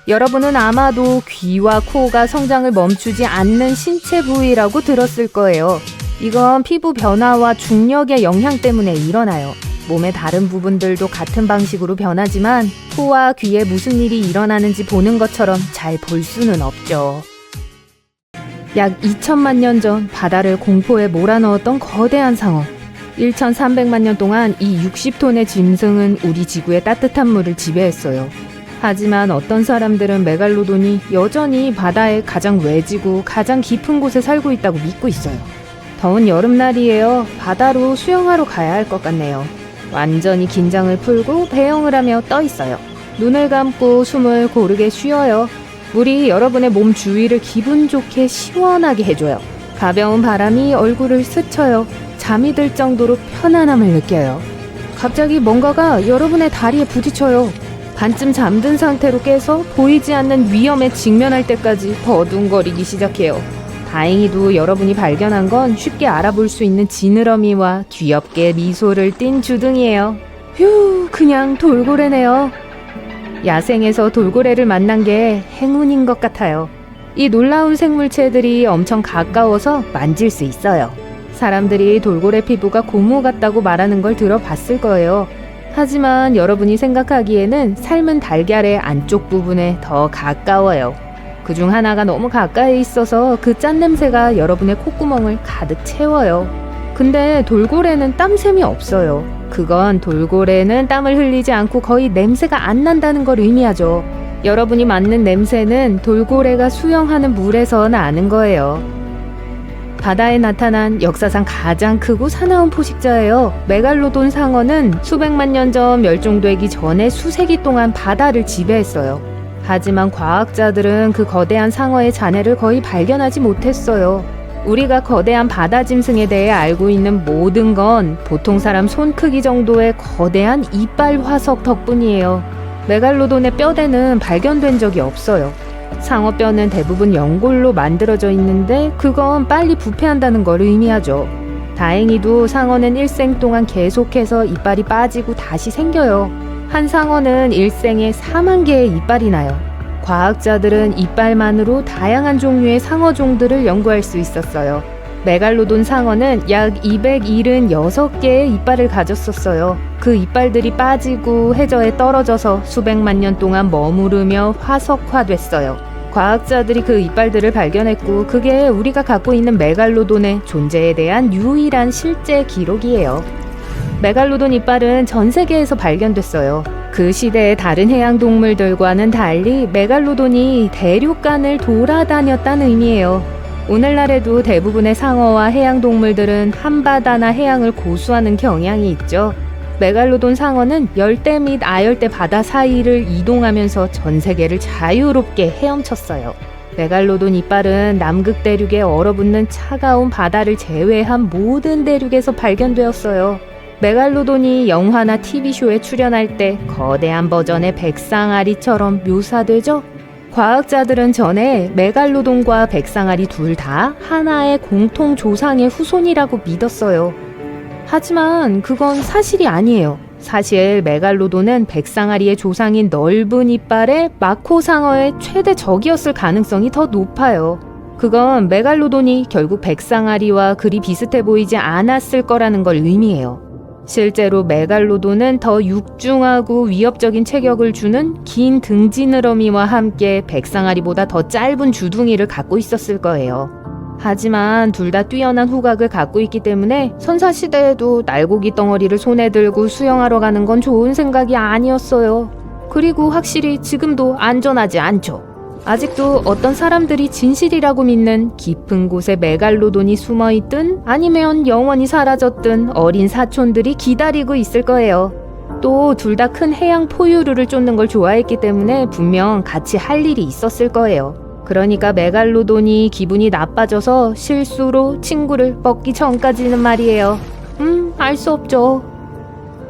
여러분은 아마도 귀와 코가 성장을 멈추지 않는 신체 부위라고 들었을 거예요. 이건 피부 변화와 중력의 영향 때문에 일어나요. 몸의 다른 부분들도 같은 방식으로 변하지만 코와 귀에 무슨 일이 일어나는지 보는 것처럼 잘 볼 수는 없죠. 약 2천만 년 전 바다를 공포에 몰아넣었던 거대한 상어. 1,300만 년 동안 이 60톤의 짐승은 우리 지구의 따뜻한 물을 지배했어요. 하지만 어떤 사람들은 메갈로돈이 여전히 바다의 가장 외지고 가장 깊은 곳에 살고 있다고 믿고 있어요. 더운 여름날이에요. 바다로 수영하러 가야 할 것 같네요. 완전히 긴장을 풀고 배영을 하며 떠 있어요. 눈을 감고 숨을 고르게 쉬어요. 물이 여러분의 몸 주위를 기분 좋게 시원하게 해줘요. 가벼운 바람이 얼굴을 스쳐요. 잠이 들 정도로 편안함을 느껴요. 갑자기 뭔가가 여러분의 다리에 부딪혀요. 반쯤 잠든 상태로 깨서 보이지 않는 위험에 직면할 때까지 버둥거리기 시작해요. 다행히도 여러분이 발견한 건 쉽게 알아볼 수 있는 지느러미와 귀엽게 미소를 띤 주둥이에요. 휴, 그냥 돌고래네요. 야생에서 돌고래를 만난 게 행운인 것 같아요. 이 놀라운 생물체들이 엄청 가까워서 만질 수 있어요. 사람들이 돌고래 피부가 고무 같다고 말하는 걸 들어봤을 거예요. 하지만 여러분이 생각하기에는 삶은 달걀의 안쪽 부분에 더 가까워요. 그중 하나가 너무 가까이 있어서 그 짠 냄새가 여러분의 콧구멍을 가득 채워요. 근데 돌고래는 땀샘이 없어요. 그건 돌고래는 땀을 흘리지 않고 거의 냄새가 안 난다는 걸 의미하죠. 여러분이 맡는 냄새는 돌고래가 수영하는 물에서 나는 거예요. 바다에 나타난 역사상 가장 크고 사나운 포식자예요. 메갈로돈 상어는 수백만 년 전 멸종되기 전에 수세기 동안 바다를 지배했어요. 하지만 과학자들은 그 거대한 상어의 잔해를 거의 발견하지 못했어요. 우리가 거대한 바다 짐승에 대해 알고 있는 모든 건 보통 사람 손 크기 정도의 거대한 이빨 화석 덕분이에요. 메갈로돈의 뼈대는 발견된 적이 없어요. 상어뼈는 대부분 연골로 만들어져 있는데 그건 빨리 부패한다는 걸 의미하죠. 다행히도 상어는 일생 동안 계속해서 이빨이 빠지고 다시 생겨요. 한 상어는 일생에 4만 개의 이빨이 나요. 과학자들은 이빨만으로 다양한 종류의 상어종들을 연구할 수 있었어요. 메갈로돈 상어는 약 276개의 이빨을 가졌었어요. 그 이빨들이 빠지고 해저에 떨어져서 수백만 년 동안 머무르며 화석화됐어요. 과학자들이 그 이빨들을 발견했고 그게 우리가 갖고 있는 메갈로돈의 존재에 대한 유일한 실제 기록이에요. 메갈로돈 이빨은 전 세계에서 발견됐어요. 그 시대의 다른 해양동물들과는 달리 메갈로돈이 대륙간을 돌아다녔다는 의미예요. 오늘날에도 대부분의 상어와 해양동물들은 한바다나 해양을 고수하는 경향이 있죠. 메갈로돈 상어는 열대 및 아열대 바다 사이를 이동하면서 전 세계를 자유롭게 헤엄쳤어요. 메갈로돈 이빨은 남극 대륙에 얼어붙는 차가운 바다를 제외한 모든 대륙에서 발견되었어요. 메갈로돈이 영화나 TV쇼에 출연할 때 거대한 버전의 백상아리처럼 묘사되죠? 과학자들은 전에 메갈로돈과 백상아리 둘 다 하나의 공통 조상의 후손이라고 믿었어요. 하지만 그건 사실이 아니에요. 사실 메갈로돈은 백상아리의 조상인 넓은 이빨의 마코상어의 최대 적이었을 가능성이 더 높아요. 그건 메갈로돈이 결국 백상아리와 그리 비슷해 보이지 않았을 거라는 걸 의미해요. 실제로 메갈로돈은 더 육중하고 위협적인 체격을 주는 긴 등지느러미와 함께 백상아리보다 더 짧은 주둥이를 갖고 있었을 거예요. 하지만 둘 다 뛰어난 후각을 갖고 있기 때문에 선사시대에도 날고기 덩어리를 손에 들고 수영하러 가는 건 좋은 생각이 아니었어요. 그리고 확실히 지금도 안전하지 않죠. 아직도 어떤 사람들이 진실이라고 믿는 깊은 곳에 메갈로돈이 숨어있든 아니면 영원히 사라졌든 어린 사촌들이 기다리고 있을 거예요. 또 둘 다 큰 해양 포유류를 쫓는 걸 좋아했기 때문에 분명 같이 할 일이 있었을 거예요. 그러니까 메갈로돈이 기분이 나빠져서 실수로 친구를 먹기 전까지는 말이에요. 알 수 없죠.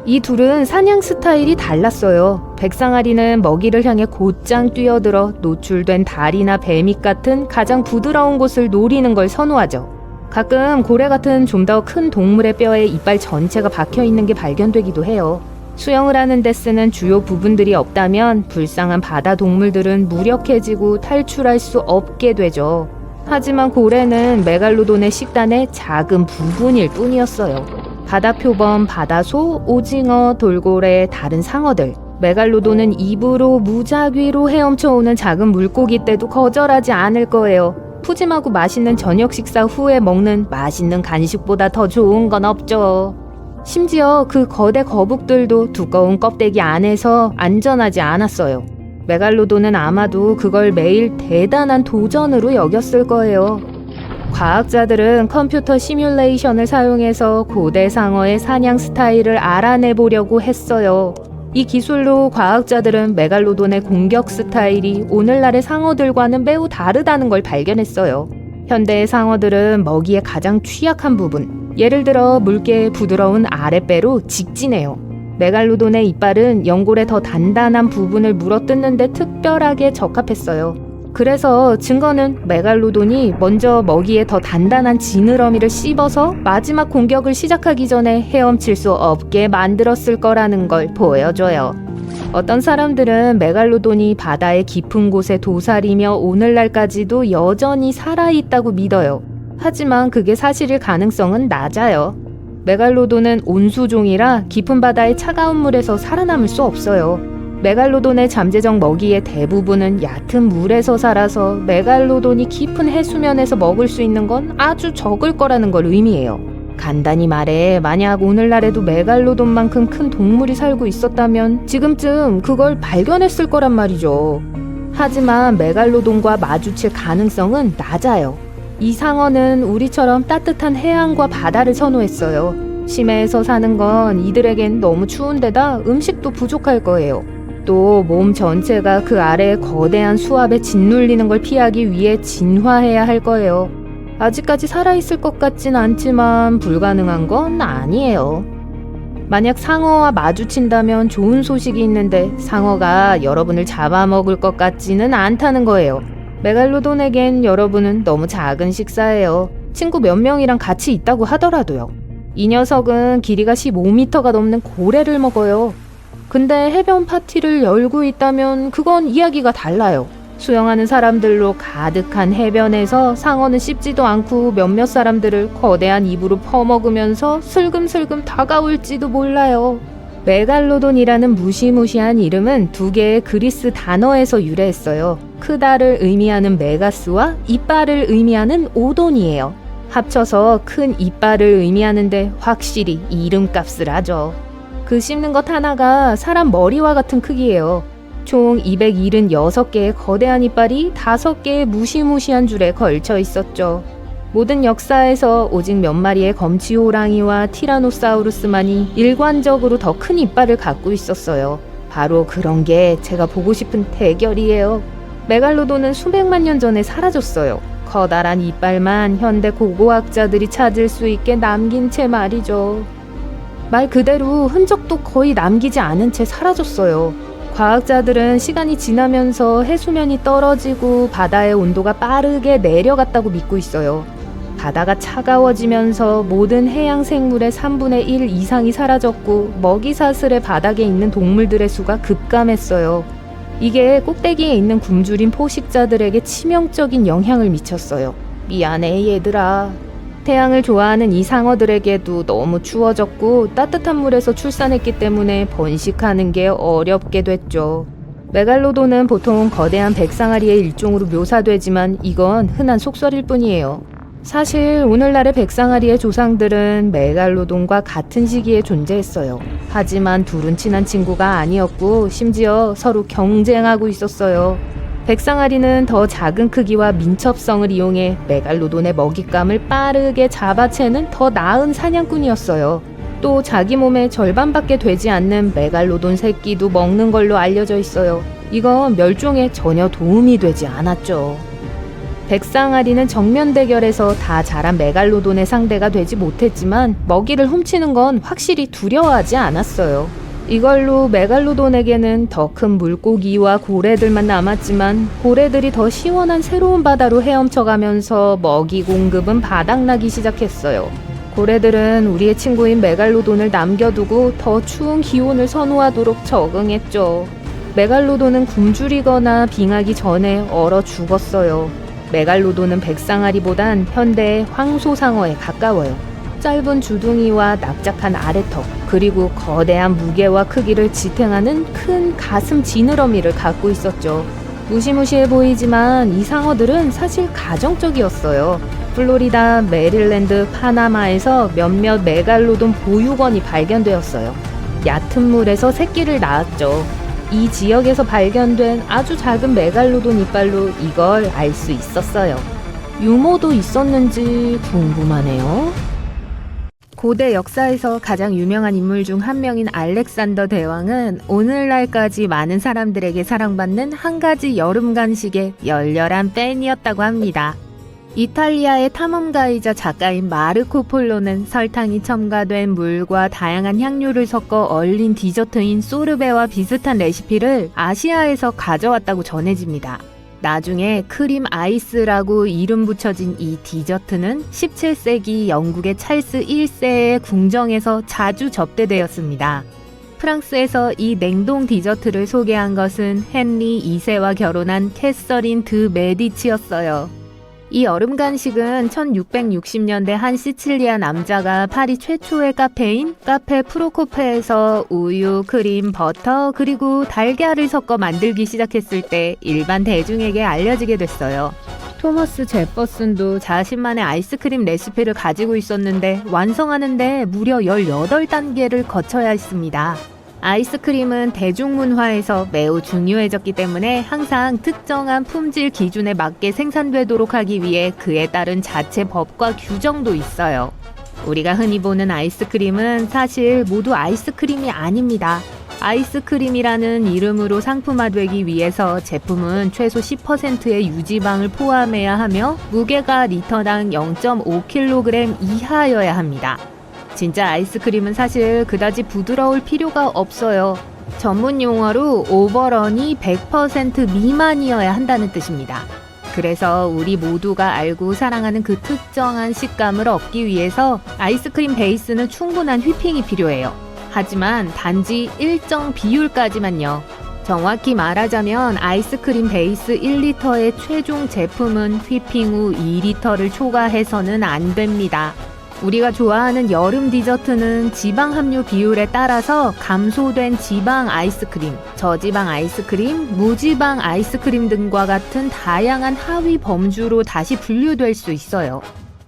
이 둘은 사냥 스타일이 달랐어요. 백상아리는 먹이를 향해 곧장 뛰어들어 노출된 다리나 배밑 같은 가장 부드러운 곳을 노리는 걸 선호하죠. 가끔 고래 같은 좀 더 큰 동물의 뼈에 이빨 전체가 박혀 있는 게 발견되기도 해요. 수영을 하는 데 쓰는 주요 부분들이 없다면 불쌍한 바다 동물들은 무력해지고 탈출할 수 없게 되죠. 하지만 고래는 메갈로돈의 식단의 작은 부분일 뿐이었어요. 바다표범, 바다소, 오징어, 돌고래, 다른 상어들. 메갈로돈은 입으로 무작위로 헤엄쳐오는 작은 물고기 때도 거절하지 않을 거예요. 푸짐하고 맛있는 저녁 식사 후에 먹는 맛있는 간식보다 더 좋은 건 없죠. 심지어 그 거대 거북들도 두꺼운 껍데기 안에서 안전하지 않았어요. 메갈로돈은 아마도 그걸 매일 대단한 도전으로 여겼을 거예요. 과학자들은 컴퓨터 시뮬레이션을 사용해서 고대 상어의 사냥 스타일을 알아내보려고 했어요. 이 기술로 과학자들은 메갈로돈의 공격 스타일이 오늘날의 상어들과는 매우 다르다는 걸 발견했어요. 현대의 상어들은 먹이에 가장 취약한 부분, 예를 들어 물개의 부드러운 아랫배로 직진해요. 메갈로돈의 이빨은 연골의 더 단단한 부분을 물어뜯는 데 특별하게 적합했어요. 그래서 증거는 메갈로돈이 먼저 먹이에 더 단단한 지느러미를 씹어서 마지막 공격을 시작하기 전에 헤엄칠 수 없게 만들었을 거라는 걸 보여줘요. 어떤 사람들은 메갈로돈이 바다의 깊은 곳에 도사리며 오늘날까지도 여전히 살아있다고 믿어요. 하지만 그게 사실일 가능성은 낮아요. 메갈로돈은 온수종이라 깊은 바다의 차가운 물에서 살아남을 수 없어요. 메갈로돈의 잠재적 먹이의 대부분은 얕은 물에서 살아서 메갈로돈이 깊은 해수면에서 먹을 수 있는 건 아주 적을 거라는 걸 의미해요. 간단히 말해 만약 오늘날에도 메갈로돈만큼 큰 동물이 살고 있었다면 지금쯤 그걸 발견했을 거란 말이죠. 하지만 메갈로돈과 마주칠 가능성은 낮아요. 이 상어는 우리처럼 따뜻한 해안과 바다를 선호했어요. 심해에서 사는 건 이들에겐 너무 추운 데다 음식도 부족할 거예요. 또 몸 전체가 그 아래의 거대한 수압에 짓눌리는 걸 피하기 위해 진화해야 할 거예요. 아직까지 살아있을 것 같진 않지만 불가능한 건 아니에요. 만약 상어와 마주친다면 좋은 소식이 있는데 상어가 여러분을 잡아먹을 것 같지는 않다는 거예요. 메갈로돈에겐 여러분은 너무 작은 식사예요. 친구 몇 명이랑 같이 있다고 하더라도요. 이 녀석은 길이가 15m가 넘는 고래를 먹어요. 근데 해변 파티를 열고 있다면 그건 이야기가 달라요. 수영하는 사람들로 가득한 해변에서 상어는 씹지도 않고 몇몇 사람들을 거대한 입으로 퍼먹으면서 슬금슬금 다가올지도 몰라요. 메갈로돈이라는 무시무시한 이름은 두 개의 그리스 단어에서 유래했어요. 크다를 의미하는 메가스와 이빨을 의미하는 오돈이에요. 합쳐서 큰 이빨을 의미하는데 확실히 이름값을 하죠. 그 씹는 것 하나가 사람 머리와 같은 크기예요. 총 276개의 거대한 이빨이 5개의 무시무시한 줄에 걸쳐 있었죠. 모든 역사에서 오직 몇 마리의 검치호랑이와 티라노사우루스만이 일관적으로 더 큰 이빨을 갖고 있었어요. 바로 그런 게 제가 보고 싶은 대결이에요. 메갈로돈은 수백만 년 전에 사라졌어요. 커다란 이빨만 현대 고고학자들이 찾을 수 있게 남긴 채 말이죠. 말 그대로 흔적도 거의 남기지 않은 채 사라졌어요. 과학자들은 시간이 지나면서 해수면이 떨어지고 바다의 온도가 빠르게 내려갔다고 믿고 있어요. 바다가 차가워지면서 모든 해양 생물의 3분의 1 이상이 사라졌고 먹이사슬의 바닥에 있는 동물들의 수가 급감했어요. 이게 꼭대기에 있는 굶주린 포식자들에게 치명적인 영향을 미쳤어요. 미안해 얘들아. 태양을 좋아하는 이 상어들에게도 너무 추워졌고 따뜻한 물에서 출산했기 때문에 번식하는 게 어렵게 됐죠. 메갈로돈은 보통 거대한 백상아리의 일종으로 묘사되지만 이건 흔한 속설일 뿐이에요. 사실 오늘날의 백상아리의 조상들은 메갈로돈과 같은 시기에 존재했어요. 하지만 둘은 친한 친구가 아니었고 심지어 서로 경쟁하고 있었어요. 백상아리는 더 작은 크기와 민첩성을 이용해 메갈로돈의 먹잇감을 빠르게 잡아채는 더 나은 사냥꾼이었어요. 또 자기 몸의 절반밖에 되지 않는 메갈로돈 새끼도 먹는 걸로 알려져 있어요. 이건 멸종에 전혀 도움이 되지 않았죠. 백상아리는 정면 대결에서 다 자란 메갈로돈의 상대가 되지 못했지만 먹이를 훔치는 건 확실히 두려워하지 않았어요. 이걸로 메갈로돈에게는 더 큰 물고기와 고래들만 남았지만 고래들이 더 시원한 새로운 바다로 헤엄쳐가면서 먹이 공급은 바닥나기 시작했어요. 고래들은 우리의 친구인 메갈로돈을 남겨두고 더 추운 기온을 선호하도록 적응했죠. 메갈로돈은 굶주리거나 빙하기 전에 얼어 죽었어요. 메갈로돈은 백상아리보단 현대의 황소상어에 가까워요. 짧은 주둥이와 납작한 아래턱, 그리고 거대한 무게와 크기를 지탱하는 큰 가슴 지느러미를 갖고 있었죠. 무시무시해 보이지만 이 상어들은 사실 가정적이었어요. 플로리다, 메릴랜드, 파나마에서 몇몇 메갈로돈 보육원이 발견되었어요. 얕은 물에서 새끼를 낳았죠. 이 지역에서 발견된 아주 작은 메갈로돈 이빨로 이걸 알 수 있었어요. 유머도 있었는지 궁금하네요. 고대 역사에서 가장 유명한 인물 중 한 명인 알렉산더 대왕은 오늘날까지 많은 사람들에게 사랑받는 한 가지 여름 간식의 열렬한 팬이었다고 합니다. 이탈리아의 탐험가이자 작가인 마르코 폴로는 설탕이 첨가된 물과 다양한 향료를 섞어 얼린 디저트인 소르베와 비슷한 레시피를 아시아에서 가져왔다고 전해집니다. 나중에 크림 아이스라고 이름 붙여진 이 디저트는 17세기 영국의 찰스 1세의 궁정에서 자주 접대되었습니다. 프랑스에서 이 냉동 디저트를 소개한 것은 헨리 2세와 결혼한 캐서린 드 메디치였어요. 이 얼음 간식은 1660년대 한 시칠리아 남자가 파리 최초의 카페인 카페 프로코페에서 우유, 크림, 버터, 그리고 달걀을 섞어 만들기 시작했을 때 일반 대중에게 알려지게 됐어요. 토머스 제퍼슨도 자신만의 아이스크림 레시피를 가지고 있었는데 완성하는데 무려 18단계를 거쳐야 했습니다. 아이스크림은 대중문화에서 매우 중요해졌기 때문에 항상 특정한 품질 기준에 맞게 생산되도록 하기 위해 그에 따른 자체 법과 규정도 있어요. 우리가 흔히 보는 아이스크림은 사실 모두 아이스크림이 아닙니다. 아이스크림이라는 이름으로 상품화되기 위해서 제품은 최소 10%의 유지방을 포함해야 하며 무게가 리터당 0.5kg 이하여야 합니다. 진짜 아이스크림은 사실 그다지 부드러울 필요가 없어요. 전문 용어로 오버런이 100% 미만이어야 한다는 뜻입니다. 그래서 우리 모두가 알고 사랑하는 그 특정한 식감을 얻기 위해서 아이스크림 베이스는 충분한 휘핑이 필요해요. 하지만 단지 일정 비율까지만요. 정확히 말하자면 아이스크림 베이스 1리터의 최종 제품은 휘핑 후 2리터를 초과해서는 안 됩니다. 우리가 좋아하는 여름 디저트는 지방 함유 비율에 따라서 감소된 지방 아이스크림, 저지방 아이스크림, 무지방 아이스크림 등과 같은 다양한 하위 범주로 다시 분류될 수 있어요.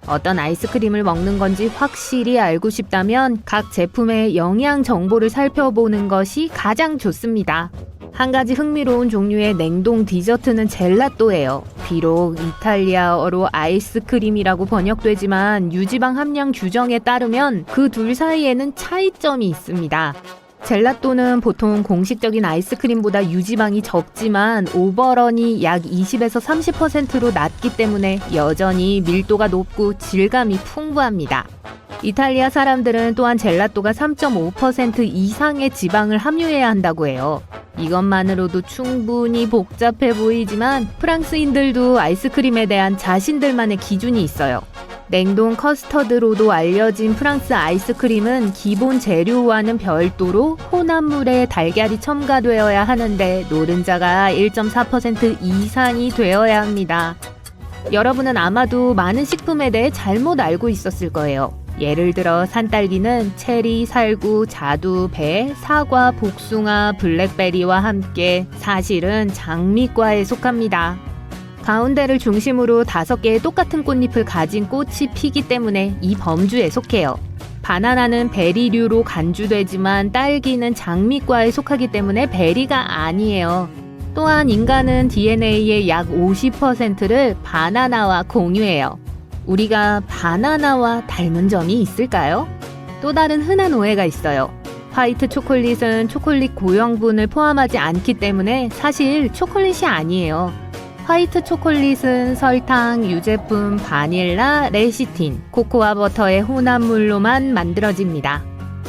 어떤 아이스크림을 먹는 건지 확실히 알고 싶다면 각 제품의 영양 정보를 살펴보는 것이 가장 좋습니다. 한 가지 흥미로운 종류의 냉동 디저트는 젤라또예요. 비록 이탈리아어로 아이스크림이라고 번역되지만 유지방 함량 규정에 따르면 그 둘 사이에는 차이점이 있습니다. 젤라또는 보통 공식적인 아이스크림보다 유지방이 적지만 오버런이 약 20에서 30%로 낮기 때문에 여전히 밀도가 높고 질감이 풍부합니다. 이탈리아 사람들은 또한 젤라또가 3.5% 이상의 지방을 함유해야 한다고 해요. 이것만으로도 충분히 복잡해 보이지만 프랑스인들도 아이스크림에 대한 자신들만의 기준이 있어요. 냉동 커스터드로도 알려진 프랑스 아이스크림은 기본 재료와는 별도로 혼합물에 달걀이 첨가되어야 하는데 노른자가 1.4% 이상이 되어야 합니다. 여러분은 아마도 많은 식품에 대해 잘못 알고 있었을 거예요. 예를 들어 산딸기는 체리, 살구, 자두, 배, 사과, 복숭아, 블랙베리와 함께 사실은 장미과에 속합니다. 가운데를 중심으로 5개의 똑같은 꽃잎을 가진 꽃이 피기 때문에 이 범주에 속해요. 바나나는 베리류로 간주되지만 딸기는 장미과에 속하기 때문에 베리가 아니에요. 또한 인간은 DNA의 약 50%를 바나나와 공유해요. 우리가 바나나와 닮은 점이 있을까요? 또 다른 흔한 오해가 있어요. 화이트 초콜릿은 초콜릿 고형분을 포함하지 않기 때문에 사실 초콜릿이 아니에요. 화이트 초콜릿은 설탕, 유제품, 바닐라, 레시틴, 코코아 버터의 혼합물로만 만들어집니다.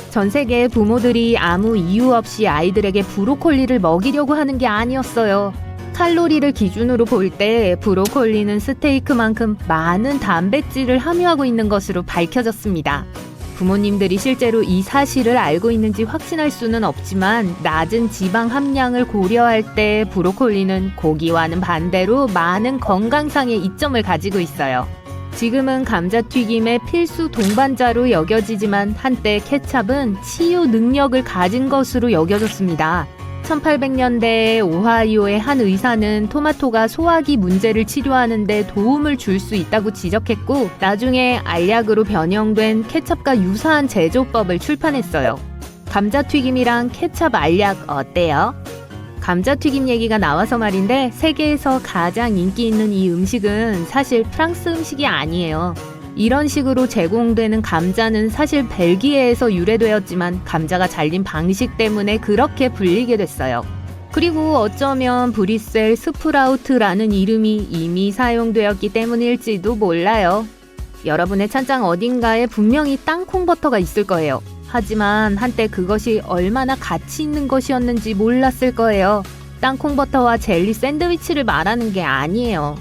전 세계의 부모들이 아무 이유 없이 아이들에게 브로콜리를 먹이려고 하는 게 아니었어요. 칼로리를 기준으로 볼 때 브로콜리는 스테이크만큼 많은 단백질을 함유하고 있는 것으로 밝혀졌습니다. 부모님들이 실제로 이 사실을 알고 있는지 확신할 수는 없지만 낮은 지방 함량을 고려할 때 브로콜리는 고기와는 반대로 많은 건강상의 이점을 가지고 있어요. 지금은 감자튀김의 필수 동반자로 여겨지지만 한때 케찹은 치유 능력을 가진 것으로 여겨졌습니다. 1800년대에 오하이오의 한 의사는 토마토가 소화기 문제를 치료하는 데 도움을 줄 수 있다고 지적했고 나중에 알약으로 변형된 케첩과 유사한 제조법을 출판했어요. 감자튀김이랑 케첩 알약 어때요? 감자튀김 얘기가 나와서 말인데 세계에서 가장 인기 있는 이 음식은 사실 프랑스 음식이 아니에요. 이런 식으로 제공되는 감자는 사실 벨기에에서 유래되었지만 감자가 잘린 방식 때문에 그렇게 불리게 됐어요. 그리고 어쩌면 브뤼셀 스프라우트라는 이름이 이미 사용되었기 때문일지도 몰라요. 여러분의 찬장 어딘가에 분명히 땅콩버터가 있을 거예요. 하지만 한때 그것이 얼마나 가치 있는 것이었는지 몰랐을 거예요. 땅콩버터와 젤리 샌드위치를 말하는 게 아니에요.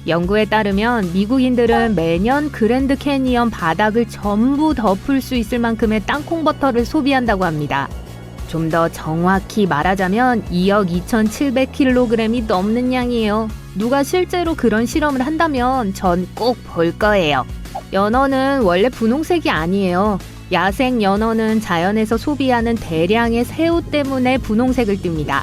연구에 따르면 미국인들은 매년 그랜드 캐니언 바닥을 전부 덮을 수 있을 만큼의 땅콩버터를 소비한다고 합니다. 좀 더 정확히 말하자면 2억 2,700kg이 넘는 양이에요. 누가 실제로 그런 실험을 한다면 전 꼭 볼 거예요. 연어는 원래 분홍색이 아니에요. 야생 연어는 자연에서 소비하는 대량의 새우 때문에 분홍색을 띱니다.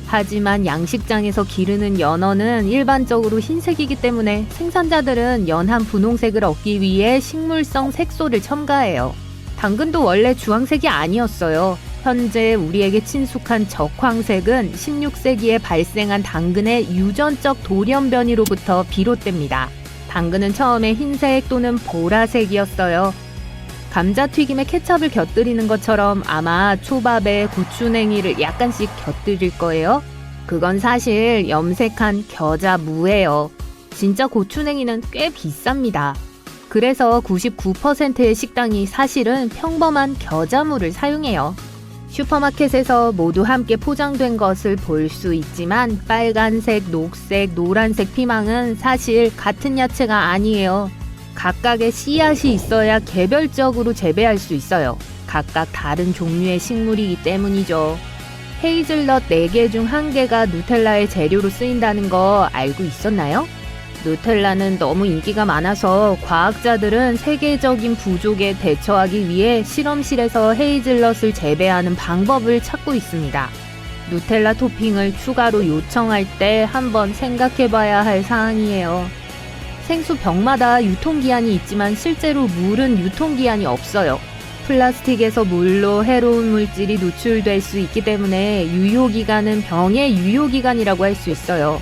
하지만 양식장에서 기르는 연어는 일반적으로 흰색이기 때문에 생산자들은 연한 분홍색을 얻기 위해 식물성 색소를 첨가해요. 당근도 원래 주황색이 아니었어요. 현재 우리에게 친숙한 적황색은 16세기에 발생한 당근의 유전적 돌연변이로부터 비롯됩니다. 당근은 처음에 흰색 또는 보라색이었어요. 감자튀김에 케첩을 곁들이는 것처럼 아마 초밥에 고추냉이를 약간씩 곁들일 거예요. 그건 사실 염색한 겨자무예요. 진짜 고추냉이는 꽤 비쌉니다. 그래서 99%의 식당이 사실은 평범한 겨자무를 사용해요. 슈퍼마켓에서 모두 함께 포장된 것을 볼 수 있지만 빨간색, 녹색, 노란색 피망은 사실 같은 야채가 아니에요. 각각의 씨앗이 있어야 개별적으로 재배할 수 있어요. 각각 다른 종류의 식물이기 때문이죠. 헤이즐넛 4개 중 1개가 누텔라의 재료로 쓰인다는 거 알고 있었나요? 누텔라는 너무 인기가 많아서 과학자들은 세계적인 부족에 대처하기 위해 실험실에서 헤이즐넛을 재배하는 방법을 찾고 있습니다. 누텔라 토핑을 추가로 요청할 때 한번 생각해봐야 할 사항이에요. 생수 병마다 유통기한이 있지만 실제로 물은 유통기한이 없어요. 플라스틱에서 물로 해로운 물질이 노출될 수 있기 때문에 유효기간은 병의 유효기간이라고 할 수 있어요.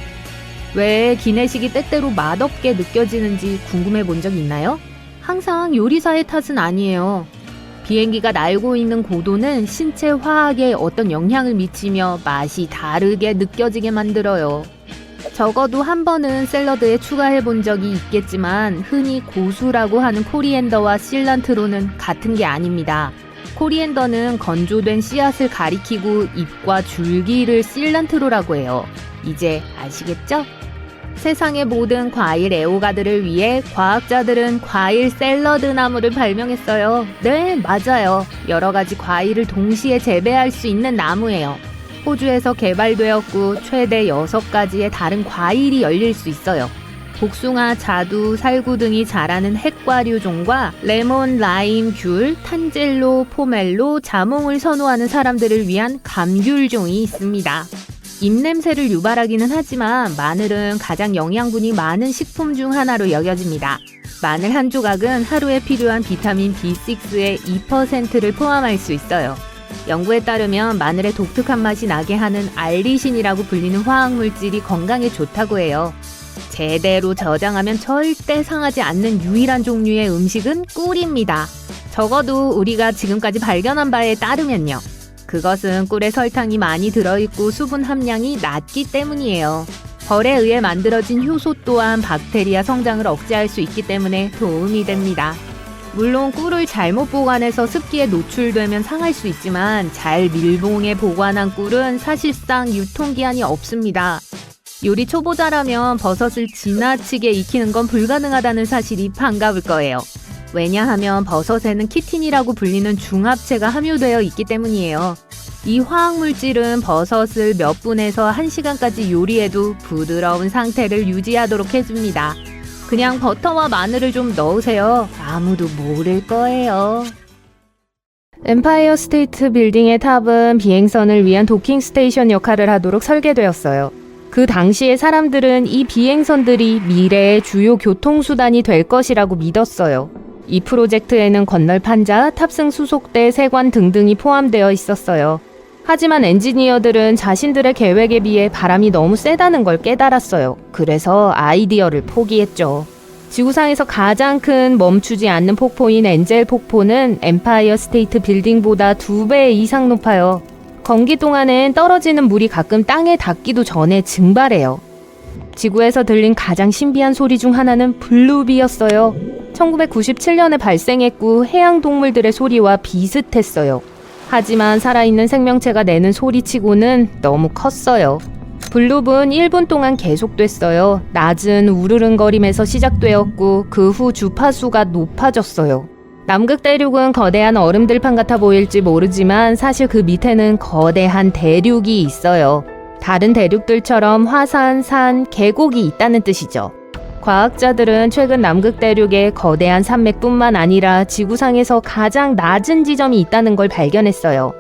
왜 기내식이 때때로 맛없게 느껴지는지 궁금해 본 적 있나요? 항상 요리사의 탓은 아니에요. 비행기가 날고 있는 고도는 신체 화학에 어떤 영향을 미치며 맛이 다르게 느껴지게 만들어요. 적어도 한 번은 샐러드에 추가해 본 적이 있겠지만 흔히 고수라고 하는 코리앤더와 실란트로는 같은 게 아닙니다. 코리앤더는 건조된 씨앗을 가리키고 잎과 줄기를 실란트로라고 해요. 이제 아시겠죠? 세상의 모든 과일 애호가들을 위해 과학자들은 과일 샐러드 나무를 발명했어요. 네, 맞아요. 여러 가지 과일을 동시에 재배할 수 있는 나무예요. 호주에서 개발되었고 최대 6가지의 다른 과일이 열릴 수 있어요. 복숭아, 자두, 살구 등이 자라는 핵과류종과 레몬, 라임, 귤, 탄젤로, 포멜로, 자몽을 선호하는 사람들을 위한 감귤종이 있습니다. 입냄새를 유발하기는 하지만 마늘은 가장 영양분이 많은 식품 중 하나로 여겨집니다. 마늘 한 조각은 하루에 필요한 비타민 B6의 2%를 포함할 수 있어요. 연구에 따르면 마늘의 독특한 맛이 나게 하는 알리신이라고 불리는 화학물질이 건강에 좋다고 해요. 제대로 저장하면 절대 상하지 않는 유일한 종류의 음식은 꿀입니다. 적어도 우리가 지금까지 발견한 바에 따르면요. 그것은 꿀에 설탕이 많이 들어있고 수분 함량이 낮기 때문이에요. 벌에 의해 만들어진 효소 또한 박테리아 성장을 억제할 수 있기 때문에 도움이 됩니다. 물론 꿀을 잘못 보관해서 습기에 노출되면 상할 수 있지만 잘 밀봉해 보관한 꿀은 사실상 유통기한이 없습니다. 요리 초보자라면 버섯을 지나치게 익히는 건 불가능하다는 사실이 반가울 거예요. 왜냐하면 버섯에는 키틴이라고 불리는 중합체가 함유되어 있기 때문이에요. 이 화학물질은 버섯을 몇 분에서 1시간까지 요리해도 부드러운 상태를 유지하도록 해줍니다. 그냥 버터와 마늘을 좀 넣으세요. 아무도 모를 거예요. 엠파이어 스테이트 빌딩의 탑은 비행선을 위한 도킹 스테이션 역할을 하도록 설계되었어요. 그 당시의 사람들은 이 비행선들이 미래의 주요 교통수단이 될 것이라고 믿었어요. 이 프로젝트에는 건널판자, 탑승 수속대, 세관 등등이 포함되어 있었어요. 하지만 엔지니어들은 자신들의 계획에 비해 바람이 너무 세다는 걸 깨달았어요. 그래서 아이디어를 포기했죠. 지구상에서 가장 큰 멈추지 않는 폭포인 엔젤 폭포는 엠파이어 스테이트 빌딩보다 2배 이상 높아요. 건기 동안엔 떨어지는 물이 가끔 땅에 닿기도 전에 증발해요. 지구에서 들린 가장 신비한 소리 중 하나는 블루비였어요. 1997년에 발생했고 해양 동물들의 소리와 비슷했어요. 하지만 살아있는 생명체가 내는 소리치고는 너무 컸어요. 블룹은 1분 동안 계속됐어요. 낮은 우르릉거림에서 시작되었고 그 후 주파수가 높아졌어요. 남극 대륙은 거대한 얼음 들판 같아 보일지 모르지만 사실 그 밑에는 거대한 대륙이 있어요. 다른 대륙들처럼 화산, 산, 계곡이 있다는 뜻이죠. 과학자들은 최근 남극 대륙에 거대한 산맥뿐만 아니라 지구상에서 가장 낮은 지점이 있다는 걸 발견했어요.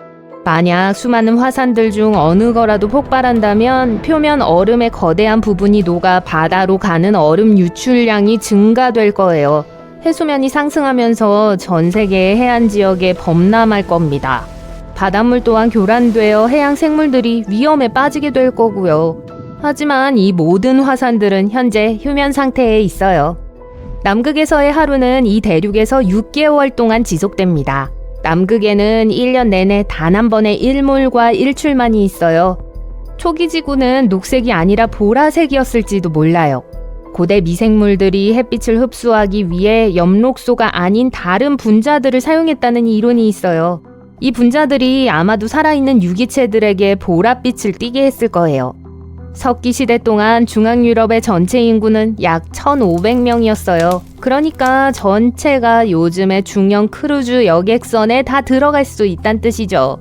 만약 수많은 화산들 중 어느 거라도 폭발한다면 표면 얼음의 거대한 부분이 녹아 바다로 가는 얼음 유출량이 증가될 거예요. 해수면이 상승하면서 전 세계의 해안 지역에 범람할 겁니다. 바닷물 또한 교란되어 해양 생물들이 위험에 빠지게 될 거고요. 하지만 이 모든 화산들은 현재 휴면 상태에 있어요. 남극에서의 하루는 이 대륙에서 6개월 동안 지속됩니다. 남극에는 1년 내내 단 한 번의 일몰과 일출만이 있어요. 초기 지구는 녹색이 아니라 보라색이었을지도 몰라요. 고대 미생물들이 햇빛을 흡수하기 위해 엽록소가 아닌 다른 분자들을 사용했다는 이론이 있어요. 이 분자들이 아마도 살아있는 유기체들에게 보랏빛을 띠게 했을 거예요. 석기 시대 동안 중앙유럽의 전체 인구는 약 1,500명이었어요. 그러니까 전체가 요즘의 중형 크루즈 여객선에 다 들어갈 수 있다는 뜻이죠.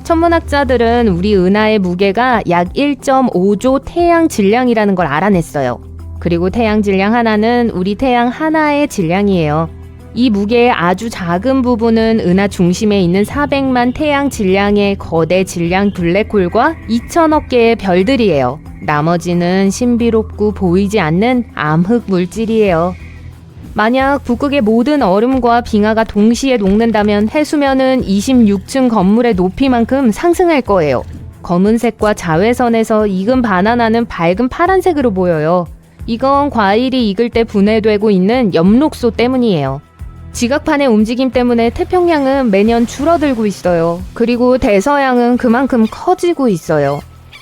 천문학자들은 우리 은하의 무게가 약 1.5조 태양 질량이라는 걸 알아냈어요. 그리고 태양 질량 하나는 우리 태양 하나의 질량이에요. 이 무게의 아주 작은 부분은 은하 중심에 있는 400만 태양 질량의 거대 질량 블랙홀과 2천억 개의 별들이에요. 나머지는 신비롭고 보이지 않는 암흑 물질이에요. 만약 북극의 모든 얼음과 빙하가 동시에 녹는다면 해수면은 26층 건물의 높이만큼 상승할 거예요. 검은색과 자외선에서 익은 바나나는 밝은 파란색으로 보여요. 이건 과일이 익을 때 분해되고 있는 엽록소 때문이에요. 지각판의 움직임 때문에 태평양은 매년 줄어들고 있어요. 그리고 대서양은 그만큼 커지고 있어요.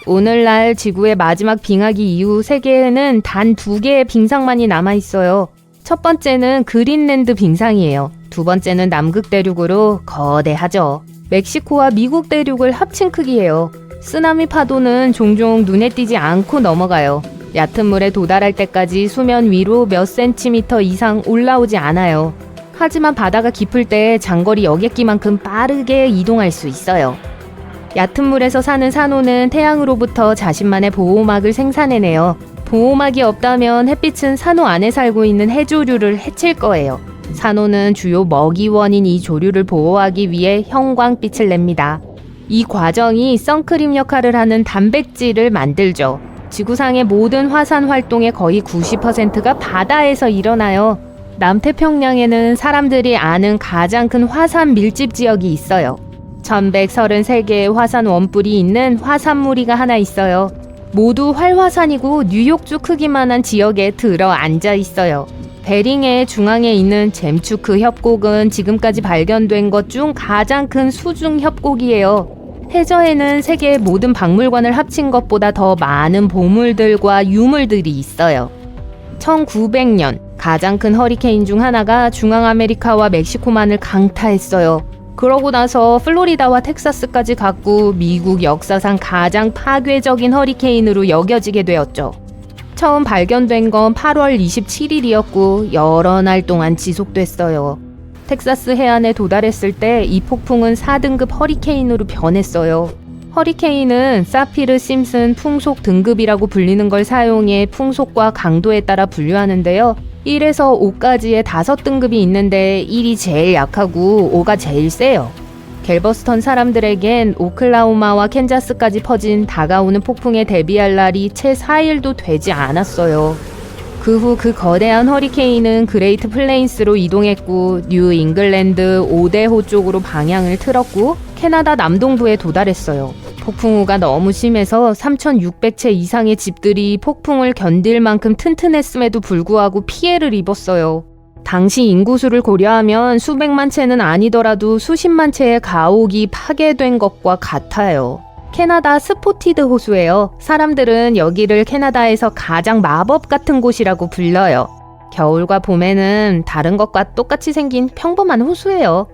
오늘날 지구의 마지막 빙하기 이후 세계에는 단 2개의 빙상만이 남아있어요. 첫 번째는 그린랜드 빙상이에요. 두 번째는 남극 대륙으로 거대하죠. 멕시코와 미국 대륙을 합친 크기예요. 쓰나미 파도는 종종 눈에 띄지 않고 넘어가요. 얕은 물에 도달할 때까지 수면 위로 몇 센티미터 이상 올라오지 않아요. 하지만 바다가 깊을 때 장거리 여객기만큼 빠르게 이동할 수 있어요. 얕은 물에서 사는 산호는 태양으로부터 자신만의 보호막을 생산해내요. 보호막이 없다면 햇빛은 산호 안에 살고 있는 해조류를 해칠 거예요. 산호는 주요 먹이원인 이 조류를 보호하기 위해 형광빛을 냅니다. 이 과정이 선크림 역할을 하는 단백질을 만들죠. 지구상의 모든 화산 활동의 거의 90%가 바다에서 일어나요. 남태평양에는 사람들이 아는 가장 큰 화산 밀집 지역이 있어요. 1133개의 화산 원뿔이 있는 화산무리가 하나 있어요. 모두 활화산이고 뉴욕주 크기만한 지역에 들어 앉아 있어요. 베링해의 중앙에 있는 잼추크 협곡은 지금까지 발견된 것 중 가장 큰 수중 협곡이에요. 해저에는 세계의 모든 박물관을 합친 것보다 더 많은 보물들과 유물들이 있어요. 1900년 가장 큰 허리케인 중 하나가 중앙아메리카와 멕시코만을 강타했어요. 그러고 나서 플로리다와 텍사스까지 갔고 미국 역사상 가장 파괴적인 허리케인으로 여겨지게 되었죠. 처음 발견된 건 8월 27일이었고 여러 날 동안 지속됐어요. 텍사스 해안에 도달했을 때 이 폭풍은 4등급 허리케인으로 변했어요. 허리케인은 사피르 심슨 풍속 등급이라고 불리는 걸 사용해 풍속과 강도에 따라 분류하는데요. 1에서 5까지의 5등급이 있는데 1이 제일 약하고 5가 제일 세요. 갤버스턴 사람들에겐 오클라호마와 캔자스까지 퍼진 다가오는 폭풍에 대비할 날이 채 4일도 되지 않았어요. 그 후 그 거대한 허리케인은 그레이트 플레인스로 이동했고 뉴 잉글랜드 오데호 쪽으로 방향을 틀었고 캐나다 남동부에 도달했어요. 폭풍우가 너무 심해서 3,600채 이상의 집들이 폭풍을 견딜 만큼 튼튼했음에도 불구하고 피해를 입었어요. 당시 인구수를 고려하면 수백만 채는 아니더라도 수십만 채의 가옥이 파괴된 것과 같아요. 캐나다 스포티드 호수예요. 사람들은 여기를 캐나다에서 가장 마법 같은 곳이라고 불러요. 겨울과 봄에는 다른 것과 똑같이 생긴 평범한 호수예요.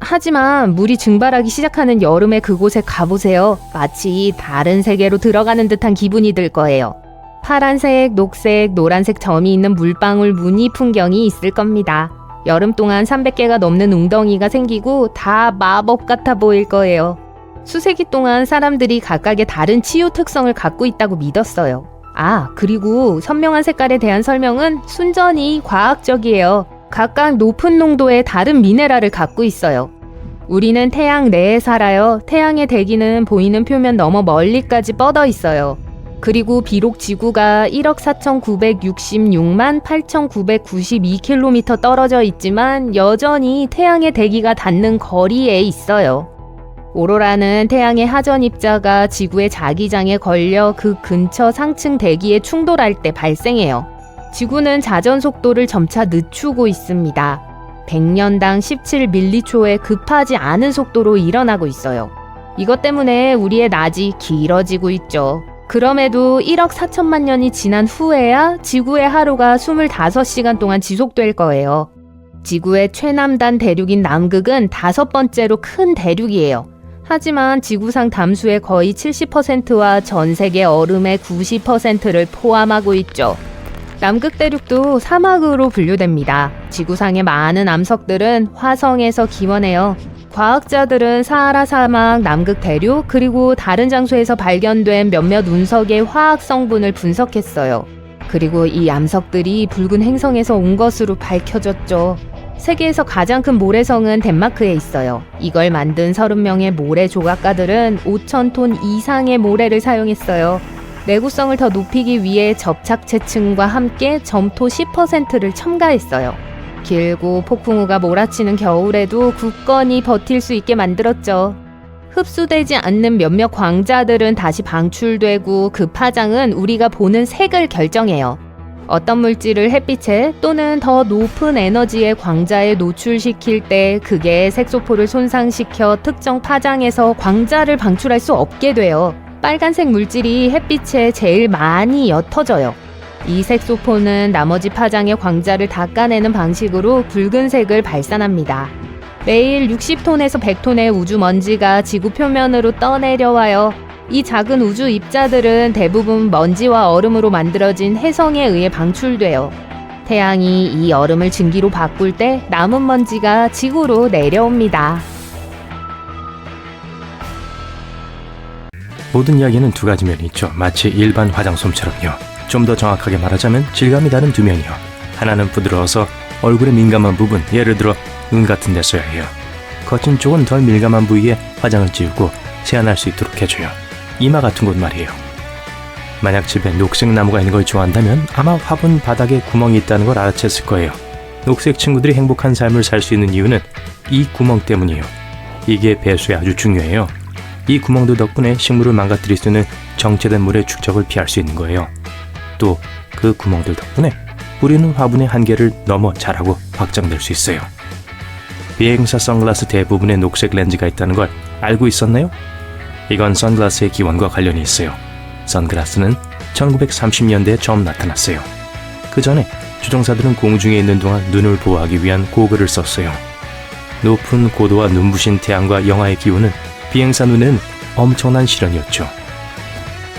하지만 물이 증발하기 시작하는 여름에 그곳에 가보세요. 마치 다른 세계로 들어가는 듯한 기분이 들 거예요. 파란색, 녹색, 노란색 점이 있는 물방울 무늬 풍경이 있을 겁니다. 여름 동안 300개가 넘는 웅덩이가 생기고 다 마법 같아 보일 거예요. 수세기 동안 사람들이 각각의 다른 치유 특성을 갖고 있다고 믿었어요. 그리고 선명한 색깔에 대한 설명은 순전히 과학적이에요. 각각 높은 농도의 다른 미네랄을 갖고 있어요. 우리는 태양 내에 살아요. 태양의 대기는 보이는 표면 너머 멀리까지 뻗어 있어요. 그리고 비록 지구가 1억 4,966만 8,992km 떨어져 있지만 여전히 태양의 대기가 닿는 거리에 있어요. 오로라는 태양의 하전 입자가 지구의 자기장에 걸려 그 근처 상층 대기에 충돌할 때 발생해요. 지구는 자전 속도를 점차 늦추고 있습니다. 100년당 17밀리초의 급하지 않은 속도로 일어나고 있어요. 이것 때문에 우리의 낮이 길어지고 있죠. 그럼에도 1억 4천만 년이 지난 후에야 지구의 하루가 25시간 동안 지속될 거예요. 지구의 최남단 대륙인 남극은 5번째로 큰 대륙이에요. 하지만 지구상 담수의 거의 70%와 전 세계 얼음의 90%를 포함하고 있죠. 남극 대륙도 사막으로 분류됩니다. 지구상의 많은 암석들은 화성에서 기원해요. 과학자들은 사하라 사막, 남극 대륙, 그리고 다른 장소에서 발견된 몇몇 운석의 화학 성분을 분석했어요. 그리고 이 암석들이 붉은 행성에서 온 것으로 밝혀졌죠. 세계에서 가장 큰 모래성은 덴마크에 있어요. 이걸 만든 30명의 모래 조각가들은 5,000톤 이상의 모래를 사용했어요. 내구성을 더 높이기 위해 접착제층과 함께 점토 10%를 첨가했어요. 길고 폭풍우가 몰아치는 겨울에도 굳건히 버틸 수 있게 만들었죠. 흡수되지 않는 몇몇 광자들은 다시 방출되고 그 파장은 우리가 보는 색을 결정해요. 어떤 물질을 햇빛에 또는 더 높은 에너지의 광자에 노출시킬 때 그게 색소포를 손상시켜 특정 파장에서 광자를 방출할 수 없게 돼요. 빨간색 물질이 햇빛에 제일 많이 옅어져요. 이 색소포는 나머지 파장의 광자를 닦아내는 방식으로 붉은색을 발산합니다. 매일 60톤에서 100톤의 우주 먼지가 지구 표면으로 떠내려와요. 이 작은 우주 입자들은 대부분 먼지와 얼음으로 만들어진 혜성에 의해 방출돼요. 태양이 이 얼음을 증기로 바꿀 때 남은 먼지가 지구로 내려옵니다. 모든 이야기는 두 가지 면이 있죠. 마치 일반 화장솜처럼요. 좀 더 정확하게 말하자면 질감이 다른 두 면이요. 하나는 부드러워서 얼굴에 민감한 부분, 예를 들어 눈 같은 데 써야 해요. 거친 쪽은 덜 민감한 부위에 화장을 지우고 세안할 수 있도록 해줘요. 이마 같은 곳 말이에요. 만약 집에 녹색 나무가 있는 걸 좋아한다면 아마 화분 바닥에 구멍이 있다는 걸 알아챘을 거예요. 녹색 친구들이 행복한 삶을 살 수 있는 이유는 이 구멍 때문이에요. 이게 배수에 아주 중요해요. 이 구멍들 덕분에 식물을 망가뜨릴 수 있는 정체된 물의 축적을 피할 수 있는 거예요. 또 그 구멍들 덕분에 우리는 화분의 한계를 넘어 자라고 확장될 수 있어요. 비행사 선글라스 대부분에 녹색 렌즈가 있다는 걸 알고 있었나요? 이건 선글라스의 기원과 관련이 있어요. 선글라스는 1930년대에 처음 나타났어요. 그 전에 조종사들은 공중에 있는 동안 눈을 보호하기 위한 고글을 썼어요. 높은 고도와 눈부신 태양과 영하의 기온은 비행사 눈에는 엄청난 시련이었죠.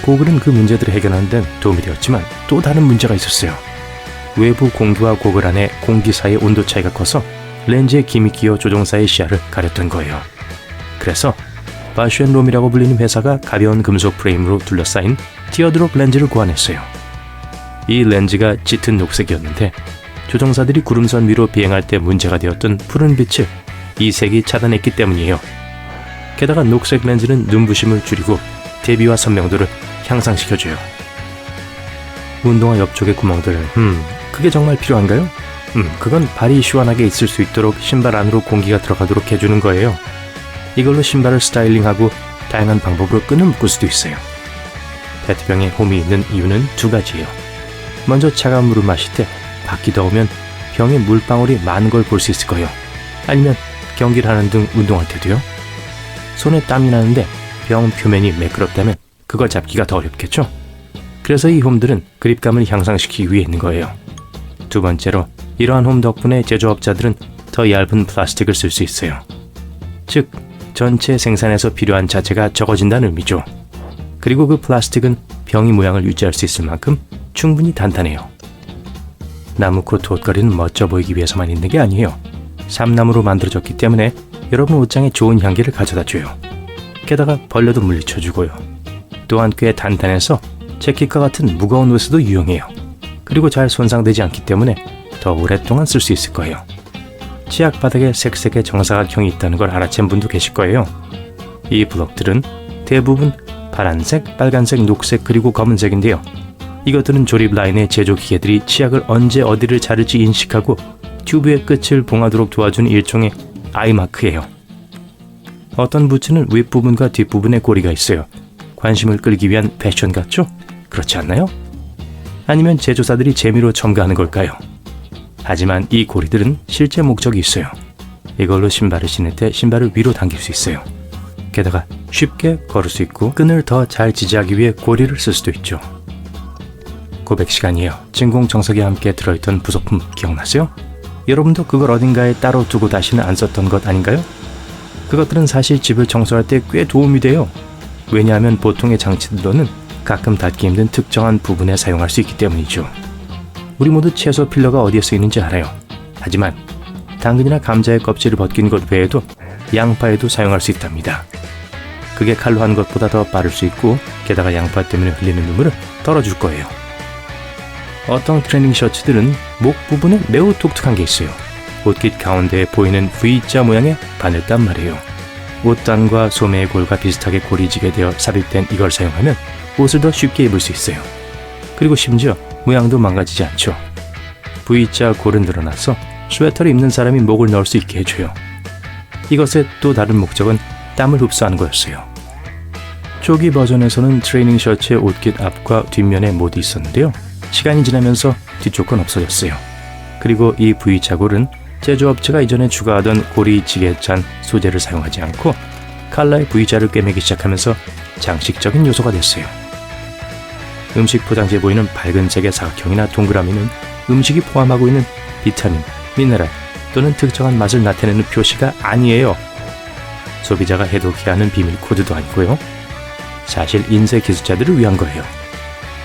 고글은 그 문제들을 해결하는 데는 도움이 되었지만 또 다른 문제가 있었어요. 외부 공기와 고글 안에 공기 사이의 온도 차이가 커서 렌즈에 김이 끼어 조종사의 시야를 가렸던 거예요. 그래서 바슈앤롬이라고 불리는 회사가 가벼운 금속 프레임으로 둘러싸인 티어드롭 렌즈를 고안했어요. 이 렌즈가 짙은 녹색이었는데 조종사들이 구름선 위로 비행할 때 문제가 되었던 푸른 빛을 이 색이 차단했기 때문이에요. 게다가 녹색 렌즈는 눈부심을 줄이고 대비와 선명도를 향상시켜줘요. 운동화 옆쪽의 구멍들, 그게 정말 필요한가요? 그건 발이 시원하게 있을 수 있도록 신발 안으로 공기가 들어가도록 해주는 거예요. 이걸로 신발을 스타일링하고 다양한 방법으로 끈을 묶을 수도 있어요. 페트병에 홈이 있는 이유는 두 가지예요. 먼저 차가운 물을 마실 때 밖이 더우면 병에 물방울이 많은 걸 볼 수 있을 거예요. 아니면 경기를 하는 등 운동할 때도요. 손에 땀이 나는데 병 표면이 매끄럽다면 그걸 잡기가 더 어렵겠죠? 그래서 이 홈들은 그립감을 향상시키기 위해 있는 거예요. 두 번째로 이러한 홈 덕분에 제조업자들은 더 얇은 플라스틱을 쓸 수 있어요. 즉, 전체 생산에서 필요한 자재가 적어진다는 의미죠. 그리고 그 플라스틱은 병의 모양을 유지할 수 있을 만큼 충분히 단단해요. 나무코트 옷걸이는 멋져 보이기 위해서만 있는 게 아니에요. 삼나무로 만들어졌기 때문에 여러분 옷장에 좋은 향기를 가져다 줘요. 게다가 벌레도 물리쳐주고요. 또한 꽤 단단해서 재킷과 같은 무거운 옷에도 유용해요. 그리고 잘 손상되지 않기 때문에 더 오랫동안 쓸 수 있을 거예요. 치약 바닥에 색색의 정사각형이 있다는 걸 알아챈 분도 계실 거예요. 이 블럭들은 대부분 파란색, 빨간색, 녹색 그리고 검은색인데요. 이것들은 조립 라인의 제조 기계들이 치약을 언제 어디를 자를지 인식하고 튜브의 끝을 봉하도록 도와주는 일종의 아이마크예요. 어떤 부츠는 윗부분과 뒷부분에 고리가 있어요. 관심을 끌기 위한 패션 같죠? 그렇지 않나요? 아니면 제조사들이 재미로 첨가하는 걸까요? 하지만 이 고리들은 실제 목적이 있어요. 이걸로 신발을 신을 때 신발을 위로 당길 수 있어요. 게다가 쉽게 걸을 수 있고 끈을 더 잘 지지하기 위해 고리를 쓸 수도 있죠. 고백 시간이에요. 진공청소기와 함께 들어있던 부속품 기억나세요? 여러분도 그걸 어딘가에 따로 두고 다시는 안 썼던 것 아닌가요? 그것들은 사실 집을 청소할 때 꽤 도움이 돼요. 왜냐하면 보통의 장치들로는 가끔 닿기 힘든 특정한 부분에 사용할 수 있기 때문이죠. 우리 모두 채소 필러가 어디에 쓰이는지 알아요. 하지만 당근이나 감자의 껍질을 벗긴 것 외에도 양파에도 사용할 수 있답니다. 그게 칼로 하는 것보다 더 빠를 수 있고 게다가 양파 때문에 흘리는 눈물을 덜어줄 거예요. 어떤 트레이닝 셔츠들은 목 부분에 매우 독특한 게 있어요. 옷깃 가운데에 보이는 V자 모양의 바늘단 말이에요. 옷단과 소매의 골과 비슷하게 고리지게 되어 삽입된 이걸 사용하면 옷을 더 쉽게 입을 수 있어요. 그리고 심지어 모양도 망가지지 않죠. V자 골은 늘어나서 스웨터를 입는 사람이 목을 넣을 수 있게 해줘요. 이것의 또 다른 목적은 땀을 흡수하는 거였어요. 초기 버전에서는 트레이닝 셔츠의 옷깃 앞과 뒷면에 모두 있었는데요. 시간이 지나면서 뒤쪽 건 없어졌어요. 그리고 이 V자 골은 제조업체가 이전에 추가하던 고리지게 짠 소재를 사용하지 않고 칼라의 V자를 꿰매기 시작하면서 장식적인 요소가 됐어요. 음식 포장지에 보이는 밝은색의 사각형이나 동그라미는 음식이 포함하고 있는 비타민, 미네랄 또는 특정한 맛을 나타내는 표시가 아니에요. 소비자가 해독해야 하는 비밀 코드도 아니고요. 사실 인쇄 기술자들을 위한 거예요.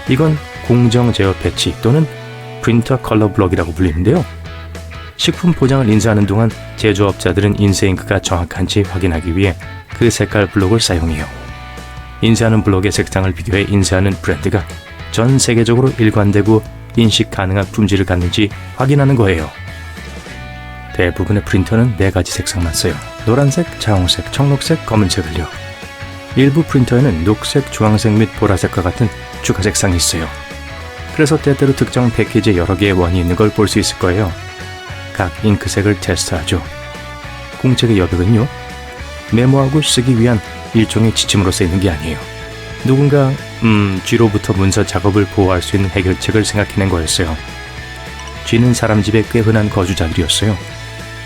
이건 공정 제어 패치 또는 프린터 컬러 블럭이라고 불리는데요. 식품 포장을 인쇄하는 동안 제조업자들은 인쇄 잉크가 정확한지 확인하기 위해 그 색깔 블록을 사용해요. 인쇄하는 블록의 색상을 비교해 인쇄하는 브랜드가 전 세계적으로 일관되고 인식 가능한 품질을 갖는지 확인하는 거예요. 대부분의 프린터는 4가지 색상만 써요. 노란색, 자홍색, 청록색, 검은색을요. 일부 프린터에는 녹색, 주황색 및 보라색과 같은 추가 색상이 있어요. 그래서 때때로 특정 패키지에 여러 개의 원이 있는 걸 볼 수 있을 거예요. 각 잉크색을 테스트하죠. 공책의 여백은요, 메모하고 쓰기 위한 일종의 지침으로 쓰이는 게 아니에요. 누군가 쥐로부터 문서 작업을 보호할 수 있는 해결책을 생각해낸 거였어요. 쥐는 사람 집에 꽤 흔한 거주자들이었어요.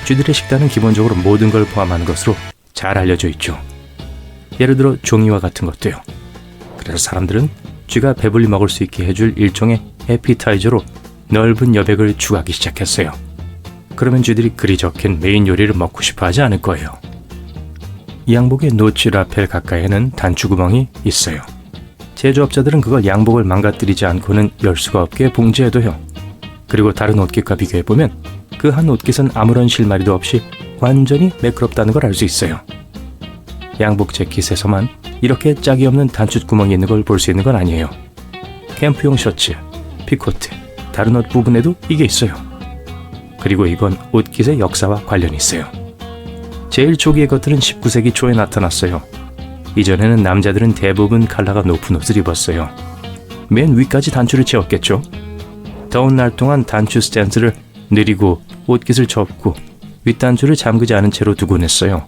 쥐들의 식단은 기본적으로 모든 걸 포함하는 것으로 잘 알려져 있죠. 예를 들어 종이와 같은 것도요. 그래서 사람들은 쥐가 배불리 먹을 수 있게 해줄 일종의 에피타이저로 넓은 여백을 추가하기 시작했어요. 그러면 쥐들이 글이 적힌 메인 요리를 먹고 싶어 하지 않을 거예요. 이 양복의 노치 라펠 가까이에는 단추구멍이 있어요. 제조업자들은 그걸 양복을 망가뜨리지 않고는 열 수가 없게 봉제해둬요. 그리고 다른 옷깃과 비교해보면 그 한 옷깃은 아무런 실마리도 없이 완전히 매끄럽다는 걸 알 수 있어요. 양복 재킷에서만 이렇게 짝이 없는 단추구멍이 있는 걸 볼 수 있는 건 아니에요. 캠프용 셔츠, 피코트, 다른 옷 부분에도 이게 있어요. 그리고 이건 옷깃의 역사와 관련이 있어요. 제일 초기의 것들은 19세기 초에 나타났어요. 이전에는 남자들은 대부분 컬러가 높은 옷을 입었어요. 맨 위까지 단추를 채웠겠죠. 더운 날 동안 단추 스탠스를 느리고 옷깃을 접고 윗단추를 잠그지 않은 채로 두곤 했어요.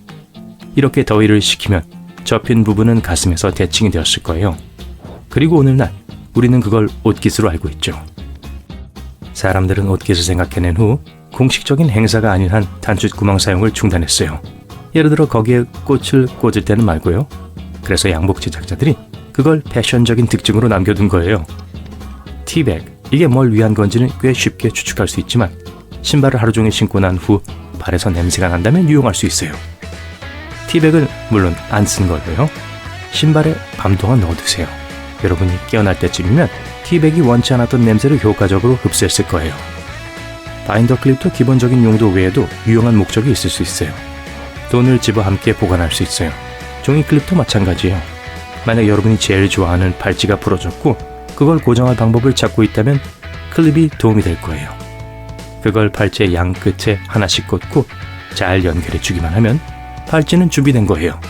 이렇게 더위를 식히면 접힌 부분은 가슴에서 대칭이 되었을 거예요. 그리고 오늘날 우리는 그걸 옷깃으로 알고 있죠. 사람들은 옷깃을 생각해낸 후 공식적인 행사가 아닌 한 단추구멍 사용을 중단했어요. 예를 들어 거기에 꽃을 꽂을 때는 말고요. 그래서 양복 제작자들이 그걸 패션적인 특징으로 남겨둔 거예요. 티백, 이게 뭘 위한 건지는 꽤 쉽게 추측할 수 있지만 신발을 하루 종일 신고 난 후 발에서 냄새가 난다면 유용할 수 있어요. 티백은 물론 안 쓴 걸로요. 신발에 밤 동안 넣어두세요. 여러분이 깨어날 때쯤이면 티백이 원치 않았던 냄새를 효과적으로 흡수했을 거예요. 바인더 클립도 기본적인 용도 외에도 유용한 목적이 있을 수 있어요. 돈을 집어 함께 보관할 수 있어요. 종이 클립도 마찬가지예요. 만약 여러분이 제일 좋아하는 팔찌가 부러졌고 그걸 고정할 방법을 찾고 있다면 클립이 도움이 될 거예요. 그걸 팔찌의 양 끝에 하나씩 꽂고 잘 연결해 주기만 하면 팔찌는 준비된 거예요.